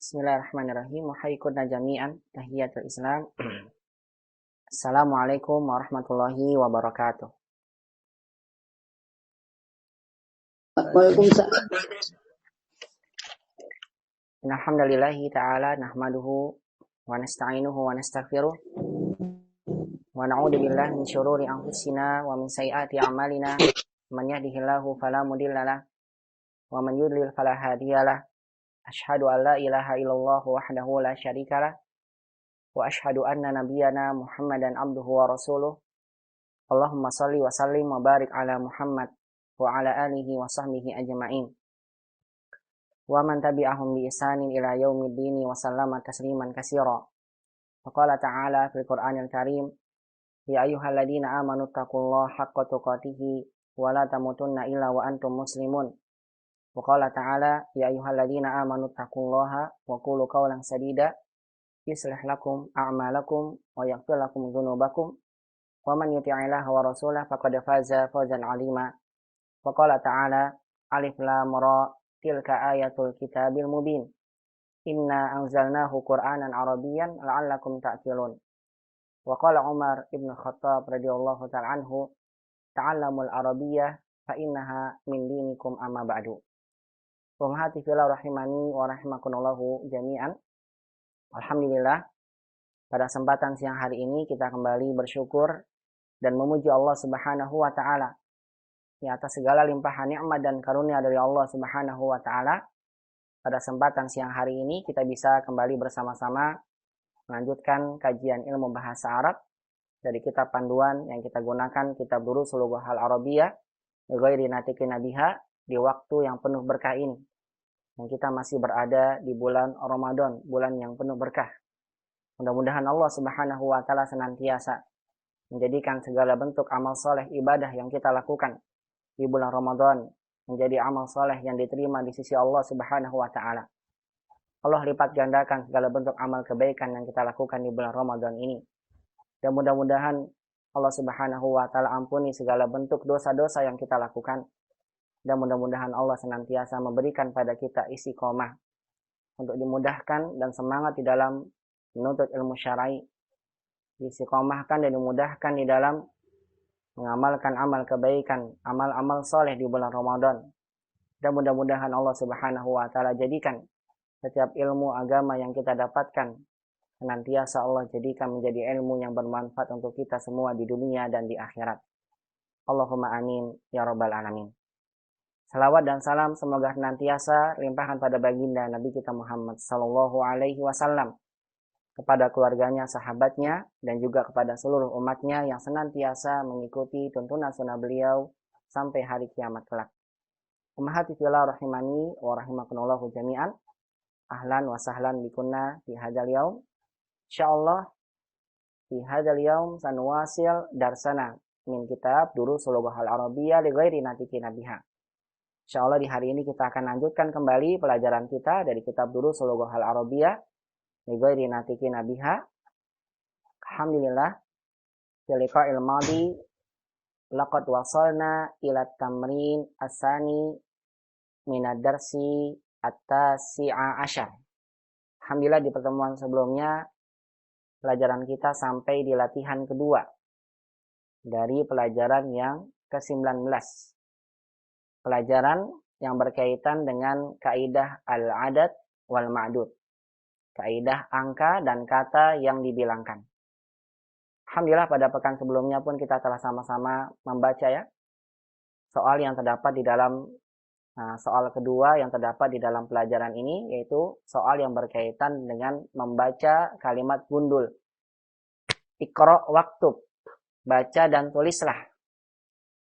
Bismillahirrahmanirrahim. Wahaikunna jami'an. Tahiyatul Islam. Assalamualaikum warahmatullahi wabarakatuh. Waalaikumsalam. Alhamdulillahi ta'ala nahmaduhu wa nasta'inuhu wa nastaghfiruh wa na'udzu billahi min syururi anfusina wa min sayyiati a'malina. Man yahdihillahu fala mudhillalah wa man yudlil fala hadiyalah. Asyhadu an la ilaha illallah wahdahu la syarikalah wa asyhadu anna nabiyyana Muhammadan abduhu wa rasuluh. Allahumma shalli wa sallim wa barik ala Muhammad wa ala alihi wa sahbihi ajma'in. Wa man tabi'ahum bi ihsanin ila yaumiddin wa sallama tasliman katsira. Wa qala ta'ala fil Qur'anil Karim, ya ayyuhalladzina amanu taqullaha haqqa tuqatih wa la tamutunna illa wa antum muslimun. Wa qala ta'ala ya ayyuhalladzina amanu taqullaha wa qulu qawlan sadida yuslih lakum a'malakum wa yaghfir lakum dzunubakum wa man yuti'illaha wa rasulahu faqad faza fawzan 'azima. Wa qala ta'ala alif lam ra tilka ayatul kitabil mubin inna anzalnahu qur'anan arabiyyan la'allakum ta'qilun. Wa qala Umar ibn Khattab radhiyallahu ta'ala anhu ta'allamul arabiyyah fa innaha min dinikum amma ba'du. Ummahati fillah rahimani wa rahimakumullahu jami'an. Alhamdulillah, pada kesempatan siang hari ini kita kembali bersyukur dan memuji Allah Subhanahu wa taala di atas segala limpahan nikmat dan karunia dari Allah Subhanahu wa taala. Pada kesempatan siang hari ini kita bisa kembali bersama-sama melanjutkan kajian ilmu bahasa Arab dari kitab panduan yang kita gunakan, kitab Durusul Lughahil Arabiyyah li ghairi natiqin biha, di waktu yang penuh berkah ini. Yang kita masih berada di bulan Ramadan, bulan yang penuh berkah. Mudah-mudahan Allah Subhanahu wa taala senantiasa menjadikan segala bentuk amal soleh ibadah yang kita lakukan di bulan Ramadan menjadi amal soleh yang diterima di sisi Allah Subhanahu wa taala. Allah lipat gandakan segala bentuk amal kebaikan yang kita lakukan di bulan Ramadan ini. Dan mudah-mudahan Allah Subhanahu wa taala ampuni segala bentuk dosa-dosa yang kita lakukan. Dan mudah-mudahan Allah senantiasa memberikan pada kita istiqomah untuk dimudahkan dan semangat di dalam menuntut ilmu syar'i, diistiqomahkan dan dimudahkan di dalam mengamalkan amal kebaikan, amal-amal soleh di bulan Ramadan. Dan mudah-mudahan Allah Subhanahu wa taala jadikan setiap ilmu agama yang kita dapatkan senantiasa Allah jadikan menjadi ilmu yang bermanfaat untuk kita semua di dunia dan di akhirat. Allahumma amin ya rabbal alamin. Salawat dan salam semoga senantiasa limpahkan pada baginda Nabi kita Muhammad sallallahu alaihi wasallam, kepada keluarganya, sahabatnya, dan juga kepada seluruh umatnya yang senantiasa mengikuti tuntunan sunnah beliau sampai hari kiamat kelak. Ummahati fillah rahimani wa rahimakumullahu jami'an. Ahlan wa sahlan bikunna fi hadzal yaum. Insyaallah fi hadzal yaum sanuwasil darsana min kitab Durusul Lughahil Arabiyyah li ghairi natiqin biha. Insyaallah di hari ini kita akan lanjutkan kembali pelajaran kita dari kitab Durusul Lughahil Arabiyyah li ghairi natiqin biha. Alhamdulillah, fi liqa'il madi laqad wasalna ila tamrin asani min ad-darsi at-tasi'a asyar. Alhamdulillah di pertemuan sebelumnya pelajaran kita sampai di latihan kedua dari pelajaran yang ke-19. Pelajaran yang berkaitan dengan kaidah al-adad wal ma'dud. Kaidah angka dan kata yang dibilangkan. Alhamdulillah pada pekan sebelumnya pun kita telah sama-sama membaca ya soal yang terdapat di dalam soal kedua yang terdapat di dalam pelajaran ini, yaitu soal yang berkaitan dengan membaca kalimat gundul. Iqra waktub, baca dan tulislah.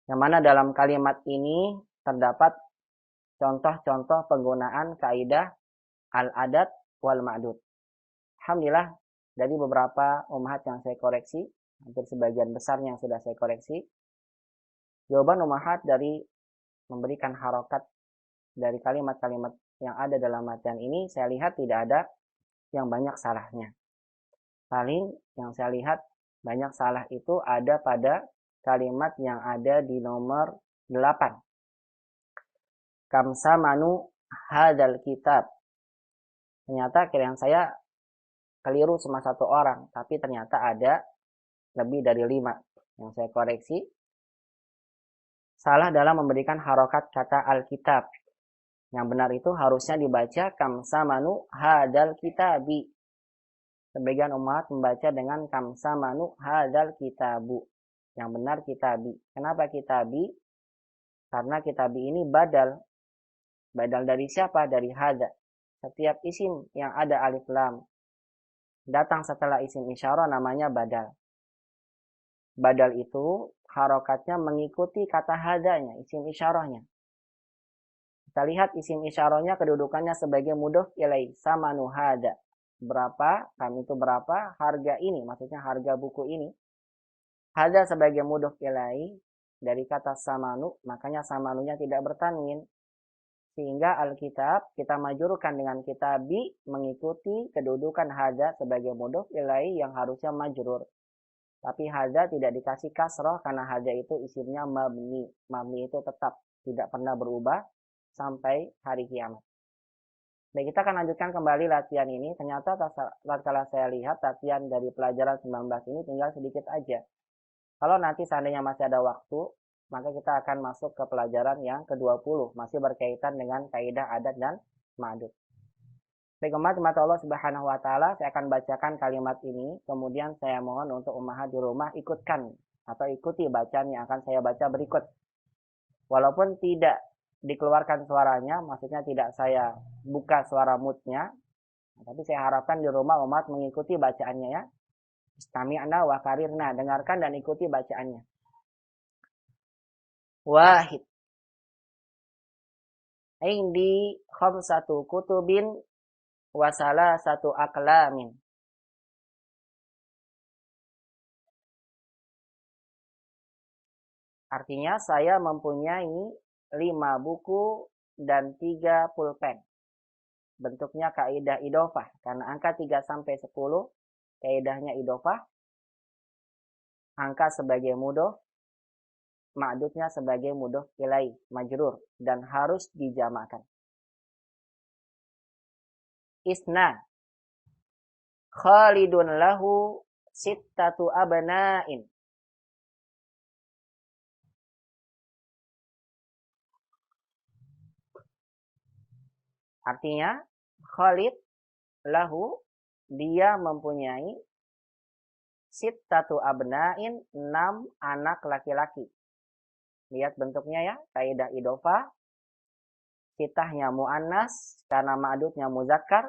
Yang mana dalam kalimat ini terdapat contoh-contoh penggunaan kaidah al-adad wal ma'dud. Alhamdulillah dari beberapa ummahat yang saya koreksi, hampir sebagian besarnya yang sudah saya koreksi, jawaban ummahat dari memberikan harokat dari kalimat-kalimat yang ada dalam materi ini, saya lihat tidak ada yang banyak salahnya. Paling yang saya lihat banyak salah itu ada pada kalimat yang ada di nomor 8. Kamsa manu hadal kitab. Ternyata kirain saya keliru cuma 1 orang, tapi ternyata ada lebih dari 5. Yang saya koreksi, salah dalam memberikan harokat kata Alkitab. Yang benar itu harusnya dibaca kamsamanu hadal kitabi. Sebagian umat membaca dengan kamsamanu hadal kitabu. Yang benar kitabi. Kenapa kitabi? Karena kitabi ini badal. Badal dari siapa? Dari hada. Setiap isim yang ada alif lam datang setelah isim isyarah namanya badal. Badal itu harokatnya mengikuti kata hadanya, isim isyarahnya. Kita lihat isim isyarahnya kedudukannya sebagai mudhof ilaih, samanu hada. Berapa? Kami itu berapa? Harga ini, maksudnya harga buku ini. Hada sebagai mudhof ilaih dari kata samanu, makanya samanunya tidak bertanwin. Sehingga Alkitab kita majurkan dengan kitabi mengikuti kedudukan hada sebagai mudhof ilaih yang harusnya majrur. Tapi hada tidak dikasih kasroh karena hada itu isimnya mabni. Mabni itu tetap tidak pernah berubah sampai hari kiamat. Baik, kita akan lanjutkan kembali latihan ini. Ternyata tatkala saya lihat latihan dari pelajaran 19 ini tinggal sedikit aja. Kalau nanti seandainya masih ada waktu, maka kita akan masuk ke pelajaran yang ke-20. Masih berkaitan dengan kaidah adat dan ma'dud. Baik, umat Allah Subhanahu wa taala, saya akan bacakan kalimat ini, kemudian saya mohon untuk ummahat di rumah ikutkan atau ikuti bacaan yang akan saya baca berikut. Walaupun tidak dikeluarkan suaranya, maksudnya tidak saya buka suara mute-nya, tapi saya harapkan di rumah umat mengikuti bacaannya ya. Istami'na wa karirna, dengarkan dan ikuti bacaannya. Wahid. Indi khamsatu kutubin wasala satu aklamin. Artinya saya mempunyai 5 buku dan 3 pulpen. Bentuknya kaidah idofah. Karena angka 3 sampai 10 kaidahnya idofah. Angka sebagai mudhof, ma'dudnya sebagai mudhof ilaih, majrur, dan harus dijamakan. Isna Khalidun lahu sittatu abna'in. Artinya Khalid lahu, dia mempunyai sittatu abna'in, 6 anak laki-laki. Lihat bentuknya ya, kaidah idofah. Sitahnya mu'annas karena ma'dudnya muzakkar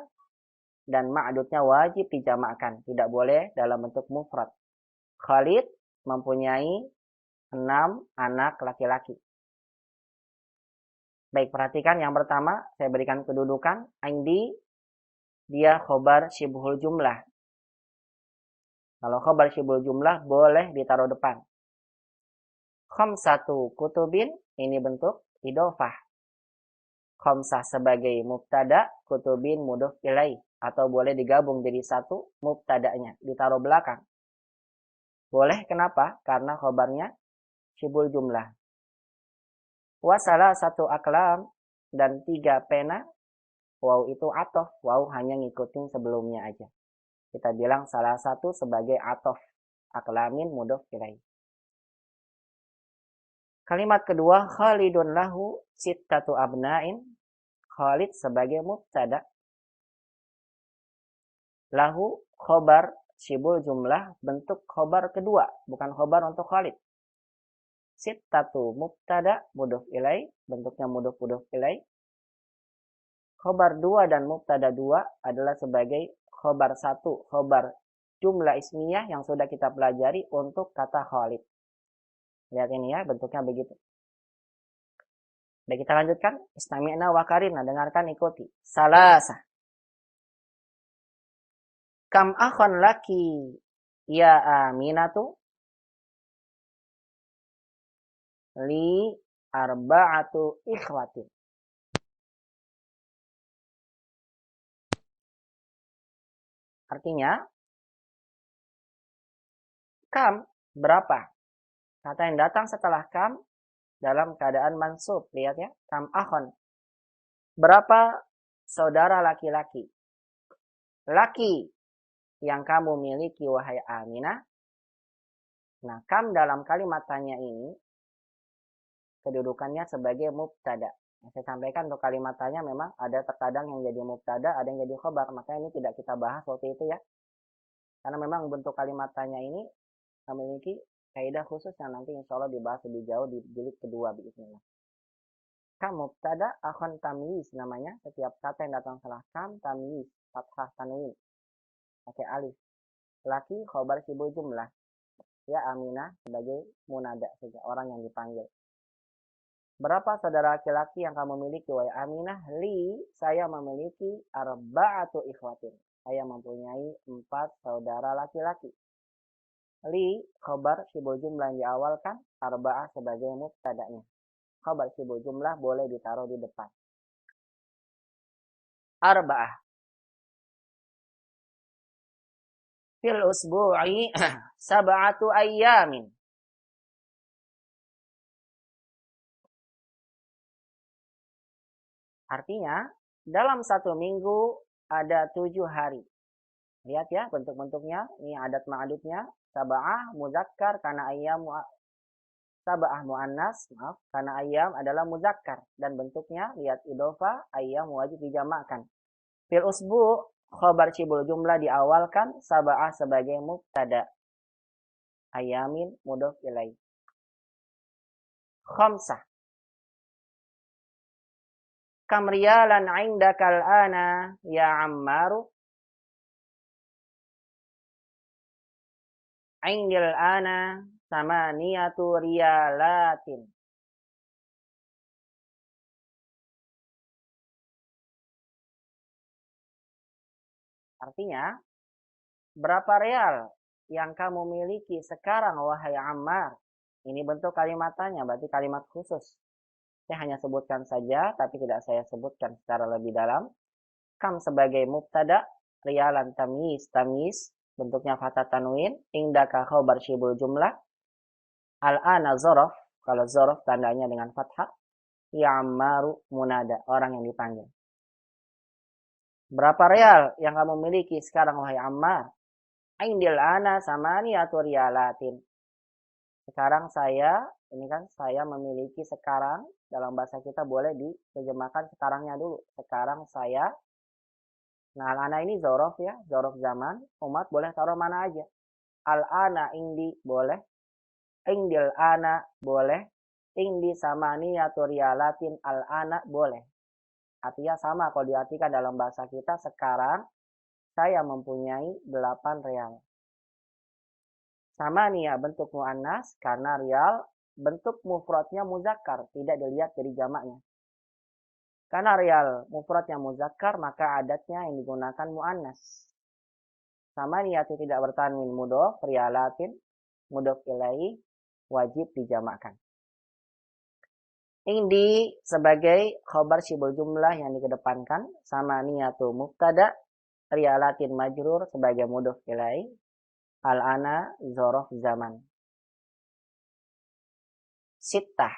dan ma'dudnya wajib dijamakkan, tidak boleh dalam bentuk mufrad. Khalid mempunyai 6 anak laki-laki. Baik, perhatikan yang pertama saya berikan kedudukan indi, dia khobar syibhul jumlah. Kalau khobar syibhul jumlah boleh ditaruh depan. Khamsatu kutubin, ini bentuk idofah. Khamsah sebagai mubtada, kutubin mudhof ilaih, atau boleh digabung jadi satu, mubtadanya ditaruh belakang. Boleh, kenapa? Karena khobarnya syibhul jumlah. Wasalah satu aklam, dan 3 pena. Waw itu atof, waw hanya ngikutin sebelumnya aja. Kita bilang salah satu sebagai atof, aklamin mudhof ilaih. Kalimat kedua, Khalidun lahu sittatu abna'in. Khalid sebagai mubtada. Lahu khobar syibul jumlah, bentuk khobar kedua, bukan khobar untuk Khalid. Sittatu mubtada mudhof ilaih, bentuknya mudhof ilaih. Khobar 2 dan mubtada 2 adalah sebagai khobar 1, khobar jumlah ismiyah yang sudah kita pelajari untuk kata Khalid. Lihat ini ya, bentuknya begitu. Baik, kita lanjutkan. Istami'na wa karirna, dengarkan, ikuti. Salasa. Kam akhon laki ya aminatu? Li arba'atu ikhwatin. Artinya, kam, berapa? Kata yang datang setelah kam dalam keadaan mansub. Lihat ya, kam akhon. Berapa saudara laki-laki? laki yang kamu miliki wahai Aminah. Nah, kam dalam kalimat tanya ini kedudukannya sebagai mubtada. Saya sampaikan untuk kalimat tanya memang ada terkadang yang jadi mubtada, ada yang jadi khobar. Makanya ini tidak kita bahas waktu itu ya. Karena memang bentuk kalimat tanya ini memiliki kaidah khusus yang nanti insya Allah dibahas lebih jauh di jilid kedua. Bismillah. Kam mubtada akhon tamyiz namanya. Setiap kata yang datang setelah kam tamyiz, fathah tanwin, pakai alif. Laki khobar sibul jumlah. Ya Aminah sebagai munada saja, orang yang dipanggil. Berapa saudara laki-laki yang kamu miliki wahai Aminah? Li, saya memiliki arba'atu ikhwatin. Saya mempunyai 4 saudara laki-laki. Li, khabar sibul jumlah yang diawalkan, arba'ah sebagai mubtada'nya. Khabar sibul jumlah boleh ditaruh di depan. Arba'ah. Fil usbu'i sab'atu ayyamin. Artinya, dalam 1 minggu ada 7 hari. Lihat ya bentuk-bentuknya. Ini adat ma'adudnya. Sab'ah muzakkar karena ayyam. Sab'ah mu'annas. Maaf. Karena ayyam adalah muzakkar. Dan bentuknya, lihat idofa. Ayyam wajib dijamakkan. Fil usbu' khobar cibul jumlah diawalkan. Sab'ah sebagai mubtada. Ayyamin mudhof ilaih. Khamsah. Kam riyalan indakal ana ya Ammaru. Indil ana samaniyatu riyalatin. Artinya, berapa real yang kamu miliki sekarang wahai Ammar? Ini bentuk kalimat tanya, berarti kalimat khusus. Saya hanya sebutkan saja, tapi tidak saya sebutkan secara lebih dalam. Kam sebagai mubtada, riyalan tamyiz, bentuknya fathah tanwin, indaka khabar syibul jumlah, al-ana zorof, kalau zorof tandanya dengan fathah, ya Ammaru munada, orang yang dipanggil. Berapa real yang kamu miliki sekarang wahai Ammar? Indil ana samaniyatu riyalatin. Sekarang saya, ini kan saya memiliki sekarang, dalam bahasa kita boleh diterjemahkan sekarangnya dulu. Sekarang saya, nah al-ana ini zorof ya, zorof zaman, umat boleh taruh mana aja. Al-ana indi boleh, indil ana boleh, indi samaniyatu riyalatin al-ana boleh. Artinya sama kalau diartikan dalam bahasa kita, sekarang saya mempunyai 8 real. Sama nih ya bentuk mu'annas karena real bentuk mufradnya muzakkar, tidak dilihat dari jamaknya. Karena real mufradnya muzakkar maka adatnya yang digunakan mu'annas. Sama nih ya itu tidak bertanwin mudhof, riyalatin, mudhof ilaih, wajib dijamakkan. Indi sebagai khabar syibul jumlah yang dikedepankan, sama niyatu mubtada, riyalatin majrur sebagai mudhof ilaih, al-ana zorof zaman. Sittah.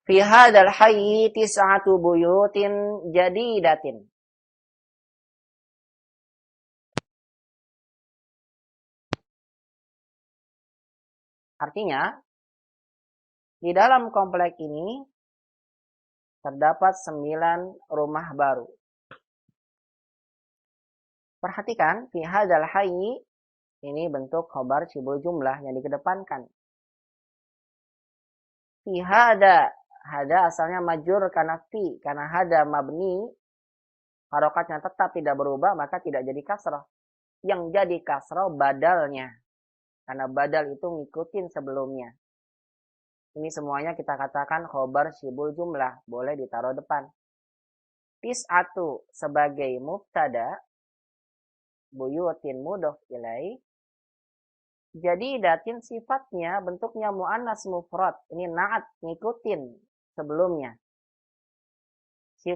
Fi hadzal hayyi tis'atu buyutin jadidatin. Artinya, di dalam komplek ini terdapat 9 rumah baru. Perhatikan, fi hadzal hayyi ini bentuk khabar syibul jumlah yang dikedepankan. Fi hada asalnya majrur karena fi, karena hada mabni, harokatnya tetap tidak berubah maka tidak jadi kasrah. Yang jadi kasrah badalnya. Karena badal itu ngikutin sebelumnya. Ini semuanya kita katakan khabar syibul jumlah, boleh ditaruh depan. Tis'atu sebagai mubtada, buyutin mudhof ilaih. Jadi datin sifatnya bentuknya mu'annas mufrad. Ini na'at, ngikutin sebelumnya.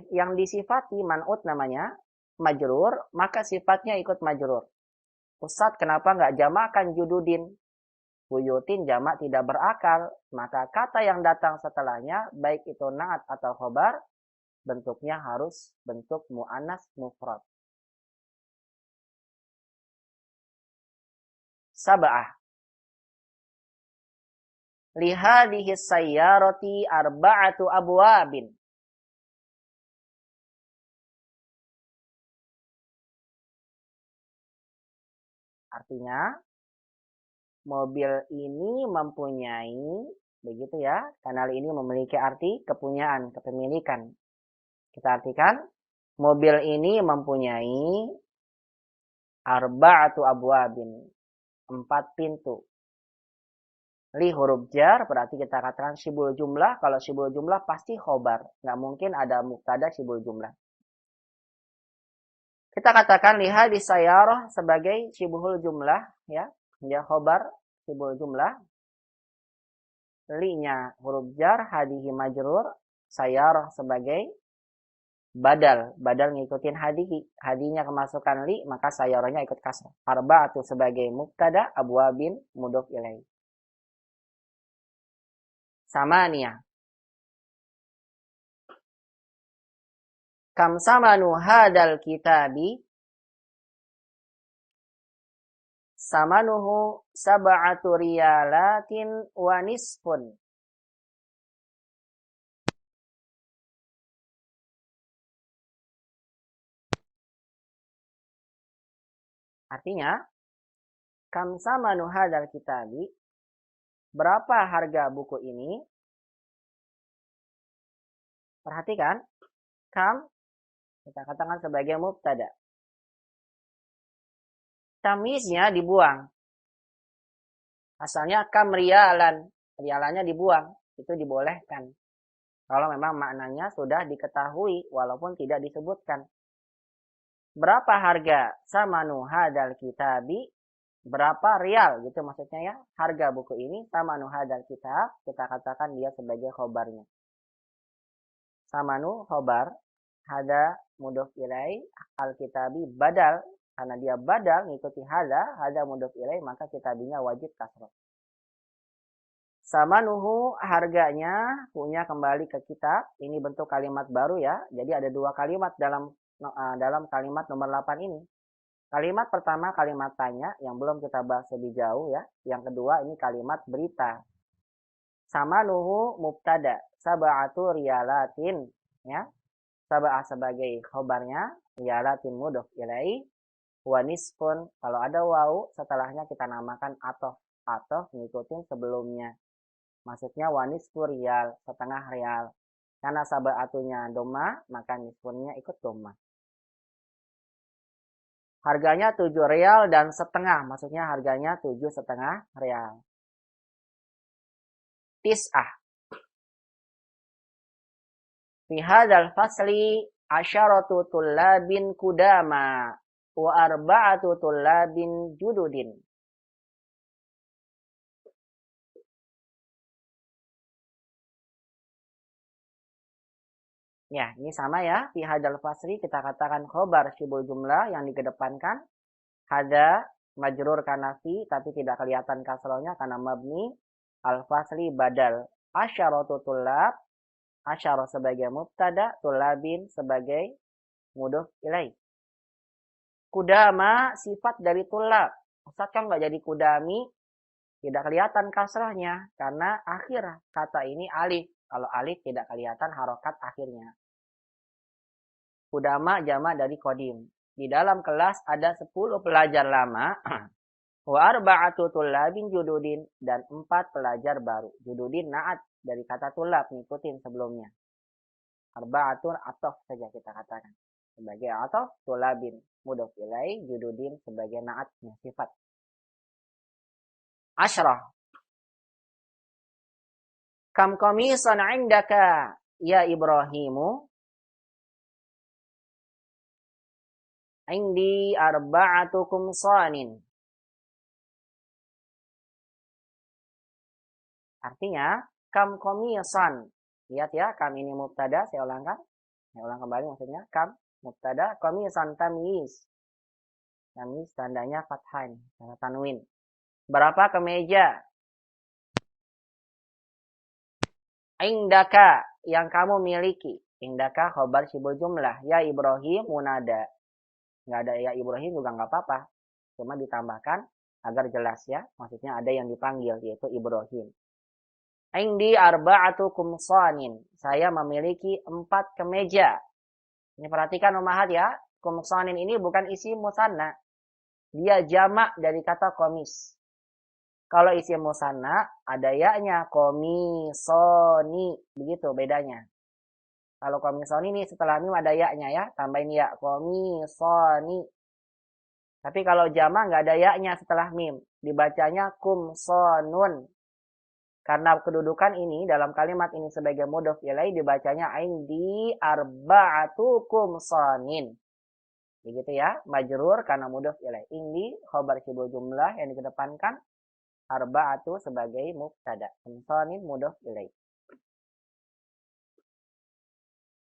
Yang disifati man'ut namanya, majrur, maka sifatnya ikut majrur. Ustadz kenapa nggak jamakkan jududin? Buyutin jamak tidak berakal. Maka kata yang datang setelahnya, baik itu na'at atau khobar, bentuknya harus bentuk mu'annas mufrad. Sab'ah. Lihadhihi sayyarati arba'atu abwabin. Artinya, mobil ini mempunyai, begitu ya, kanal ini memiliki arti kepunyaan, kepemilikan. Kita artikan, mobil ini mempunyai arba'atu abwabin, 4 pintu. Li huruf jar, berarti kita katakan syibul jumlah. Kalau syibul jumlah pasti khobar. Nggak mungkin ada mubtada syibul jumlah. Kita katakan lihat di sayyarah sebagai syibul jumlah. Ya khobar syibul jumlah. Li-nya huruf jar, hadihi majrur. Sayyarah sebagai badal. Badal ngikutin hadihi. Hadinya kemasukan li, maka sayyarahnya ikut kasrah. Arba'atu sebagai mubtada, abwabin mudhof ilaih. Samaniyah. Kam samanu hadal kitabi. Samanuhu sab'atu riyalatin wa nisfun. Artinya, kam samanu hadal kitabi. Berapa harga buku ini? Perhatikan, kam kita katakan sebagai mubtada. Tamyiznya dibuang. Asalnya kam riyalan, riyalannya dibuang, itu dibolehkan. Kalau memang maknanya sudah diketahui walaupun tidak disebutkan. Berapa harga samanu hadal kitabi? Berapa rial gitu maksudnya ya, harga buku ini. Samanu hadal kitab, kita katakan dia sebagai khobarnya. Samanu khobar, hada mudhof ilaih, al-kitabi badal, karena dia badal ngikuti hada mudhof ilaih, maka kitabinya wajib kasrah. Samanuhu, harganya, punya kembali ke kitab. Ini bentuk kalimat baru ya. Jadi ada 2 kalimat dalam kalimat nomor 8 ini. Kalimat pertama kalimat tanya yang belum kita bahas lebih jauh ya. Yang kedua ini kalimat berita. Samanuhu mubtada, sab'atu riyalatin ya. Sab'ah sebagai khobarnya, riyalatin mudhof ilaih, wa nisfun, kalau ada waw setelahnya kita namakan atof ngikutin sebelumnya. Maksudnya wa nisfu riyal, setengah riyal. Karena sab'atunya doma, maka nisfunnya ikut doma. Harganya 7 rial dan setengah. Maksudnya harganya 7,5 rial. Tis'ah. Fi hadzal fasli 'asharatu tullabin kudama wa 4 tullabin jududin. Ya, ini sama ya. Fi hadzal fasli kita katakan khobar syibul jumlah yang dikedepankan. Hada majrur kanafi tapi tidak kelihatan kasrohnya karena mabni. Al-fasli badal. Asyaratu tullab. Asyara sebagai mubtada. Tullabin sebagai mudhof ilaih. Kudama sifat dari tullab. Ustaz kan nggak jadi kudami. Tidak kelihatan kasrahnya. Karena akhir kata ini alif. Kalau alif tidak kelihatan harokat akhirnya. Kudama jamak dari kodim. Di dalam kelas ada 10 pelajar lama. Wa 4 tullabin jududin. Dan 4 pelajar baru. Jududin naat dari kata tulab. Ngikutin sebelumnya. 4 atof saja kita katakan. Sebagai atof tullabin. Mudhof ilaih. Jududin sebagai naatnya sifat. Asyrah. Kam qamisan 'indaka ya Ibrahimu? Indi 4 qumsanin. Artinya, kam qamisan. Lihat ya, kam ini mubtada, saya ulangkan. Saya ulang kembali maksudnya, kam mubtada, qamisan tamyiz. Tamyiz tandanya fathah, tanda tanwin. Berapa kemeja? Indaka, yang kamu miliki. Indaka khobar syibul jumlah. Ya Ibrahim munada. Nggak ada ya Ibrahim juga nggak apa-apa. Cuma ditambahkan agar jelas ya. Maksudnya ada yang dipanggil yaitu Ibrahim. Indi arba'atu kumsanin. Saya memiliki 4 kemeja. Ini perhatikan umahat ya. Kumsanin ini bukan isi musanna. Dia jamak dari kata komis. Kalau isi musanna ada ya-nya. Komisoni. Begitu bedanya. Kalau komisoni ini setelah mim ada ya-nya ya. Tambahin ya. Komisoni. Tapi kalau jamak nggak ada ya-nya setelah mim. Dibacanya kumsonun. Karena kedudukan ini dalam kalimat ini sebagai mudhof ilaih dibacanya indi arba'atu kumsonin. Begitu ya. Majrur karena mudhof ilaih. Indi khobar syibul jumlah yang dikedepankan. Arba'atu sebagai mubtada. Kumsonin mudhof ilaih.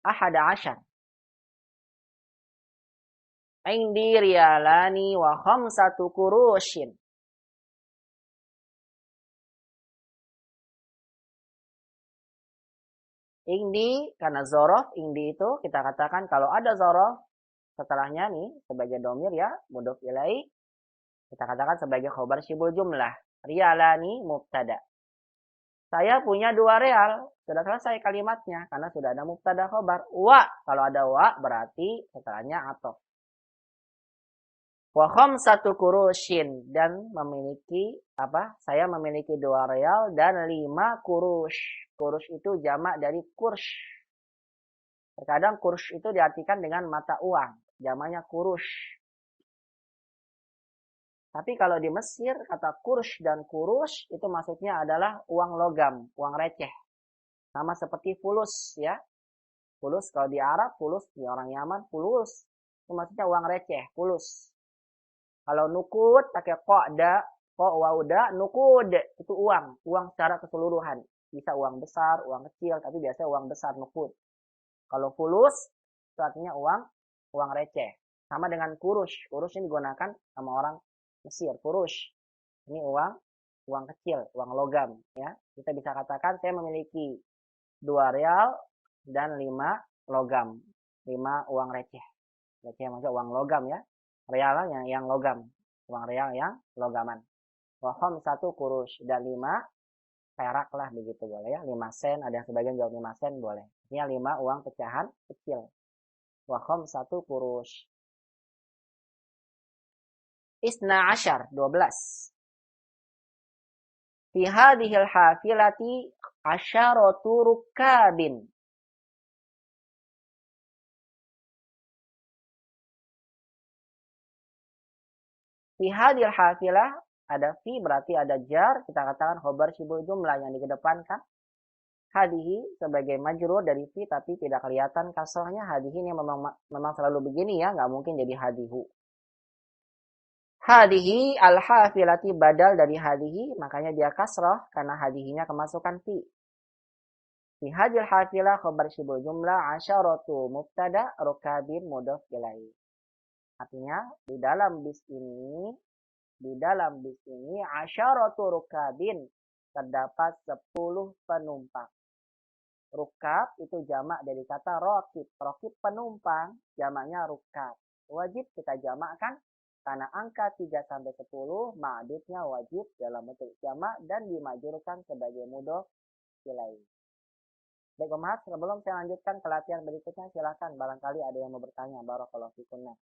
Ahada asyar. Indi riyalani wa khamsatu kurushin. Indi karena zorof, indi itu kita katakan kalau ada zorof setelahnya nih sebagai domir ya, mudhof ilaih. Kita katakan sebagai khobar syibul jumlah. Riyalani mubtada. Saya punya 2 real. Sudah selesai kalimatnya. Karena sudah ada mubtada khobar. Wa. Kalau ada wa berarti setelahnya atof. Wa khamsatu kurushin. Dan memiliki apa? Saya memiliki 2 real dan 5 kurush. Kurush itu jamak dari kursh. Terkadang kursh itu diartikan dengan mata uang. Jamaknya kurush. Tapi kalau di Mesir, kata kursh dan kurush itu maksudnya adalah uang logam, uang receh. Sama seperti fulus ya. Fulus kalau di Arab, fulus di orang Yaman, fulus. Itu maksudnya uang receh, fulus. Kalau nukud pakai qa'da, wauda, nukud itu uang secara keseluruhan. Bisa uang besar, uang kecil, tapi biasanya uang besar nukud. Kalau fulus itu artinya uang receh. Sama dengan kurush. Kurush ini digunakan sama orang Mesir, kurush. Ini uang kecil, uang logam ya. Kita bisa katakan saya memiliki 2 real dan 5 logam. 5 uang receh. Receh maksudnya uang logam ya. Real yang logam. Uang real yang logaman. Wa khamsatu kurush dan 5 perak lah begitu boleh ya. 5 sen, ada yang sebagian jawab 5 sen boleh. Artinya 5 uang pecahan kecil. Wa khamsatu kurush. Isna asyar, 12. Fi hadhil hafilati asyaratu rukabin. Fi hadhil hafilah, ada fi berarti ada jar, kita katakan khobar syibul jumlah yang dikedepankan. Hadihi sebagai majrur dari fi tapi tidak kelihatan kasrahnya. Hadihi ini memang selalu begini ya, nggak mungkin jadi hadihu. Hadihi al-hafilati badal dari hadihi, makanya dia kasrah karena hadihinya kemasukan fi. Fi hadil hafilah khobar syibul jumlah asyaratu mubtada rukabin mudhof ilaih. Artinya di dalam bis ini asyaratu rukabin terdapat 10 penumpang. Rukab itu jamak dari kata rokib. Rokib penumpang, jamaknya rukab. Wajib kita jamakkan. Karena angka 3-10 ma'dudnya wajib dalam bentuk jamak dan dimajrurkan sebagai mudhof ilaih. Baik Om Has, sebelum saya lanjutkan ke latihan berikutnya silakan barangkali ada yang mau bertanya. Barakallahu fikunna.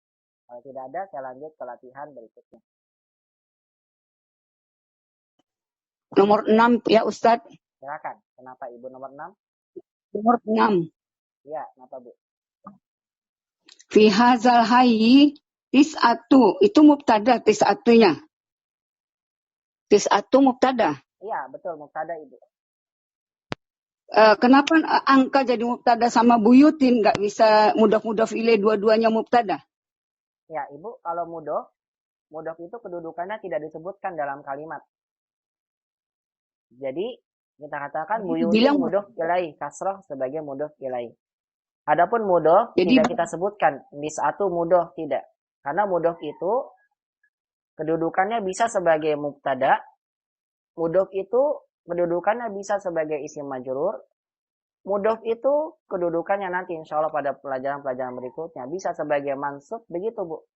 Kalau tidak ada saya lanjut ke latihan berikutnya. Nomor 6 ya Ustadz. Silakan. Kenapa Ibu nomor 6? Nomor 6. Iya, kenapa Bu? Fi hadzal hayyi tis'atu, itu mubtada tis'atunya. Tis'atu mubtada. Iya, betul mubtada Ibu. Kenapa angka jadi mubtada sama buyutin nggak bisa mudhof ilaih dua-duanya mubtada? Ya, Ibu, kalau mudhof itu kedudukannya tidak disebutkan dalam kalimat. Jadi, kita katakan buyutin mudhof ilaih, kasrah sebagai mudhof ilaih. Adapun mudhof tidak kita sebutkan, tis'atu mudhof tidak. Karena mudhof itu kedudukannya bisa sebagai mubtada. Mudhof itu kedudukannya bisa sebagai isim majrur. Mudhof itu kedudukannya nanti insya Allah pada pelajaran-pelajaran berikutnya bisa sebagai mansub begitu Bu.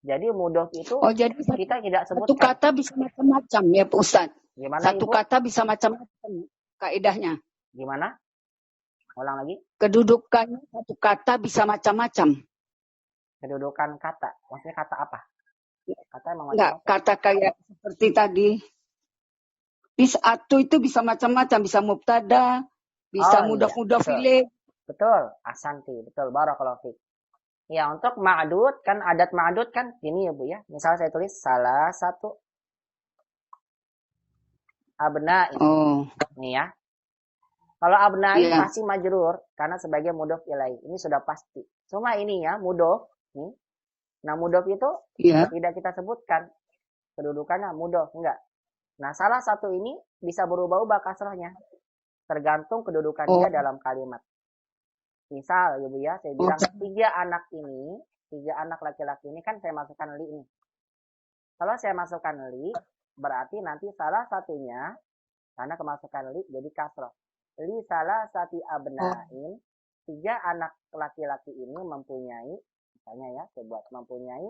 Jadi mudhof itu jadi kita tidak satu sebutkan. kata bisa macam-macam ya Pak Ustaz. Gimana Satu Ibu? kata bisa macam-macam kaidahnya. Gimana? Ulang lagi. Kedudukannya satu kata bisa macam-macam. Kedudukan kata. Maksudnya kata apa? Kata emang Enggak, macam-macam. kata kayak seperti tadi. Pis'atu itu bisa macam-macam, bisa mubtada, bisa mudhof ilaih. Betul, asanti, betul. Barakallahu fiik. Ya, untuk ma'dud kan adat ma'dud kan gini ya Bu ya. Misal saya tulis salah satu abna'i. Nih ya. Kalau abna'i pasti majrur karena sebagai mudhof ilaih. Ini sudah pasti. Cuma ini ya mudhof nih. Nah, mudhof itu tidak kita sebutkan kedudukannya mudhof, enggak. Nah, salah satu ini bisa berubah-ubah kasrahnya. Tergantung kedudukan dia dalam kalimat. Misal, ya Bu ya, saya bilang 3 anak ini, 3 anak laki-laki ini kan saya masukkan li ini. Kalau saya masukkan li, berarti nanti salah satunya, karena kemasukan li jadi kasroh. Li salah satu abna'in, 3 anak laki-laki ini mempunyai, misalnya ya, saya buat mempunyai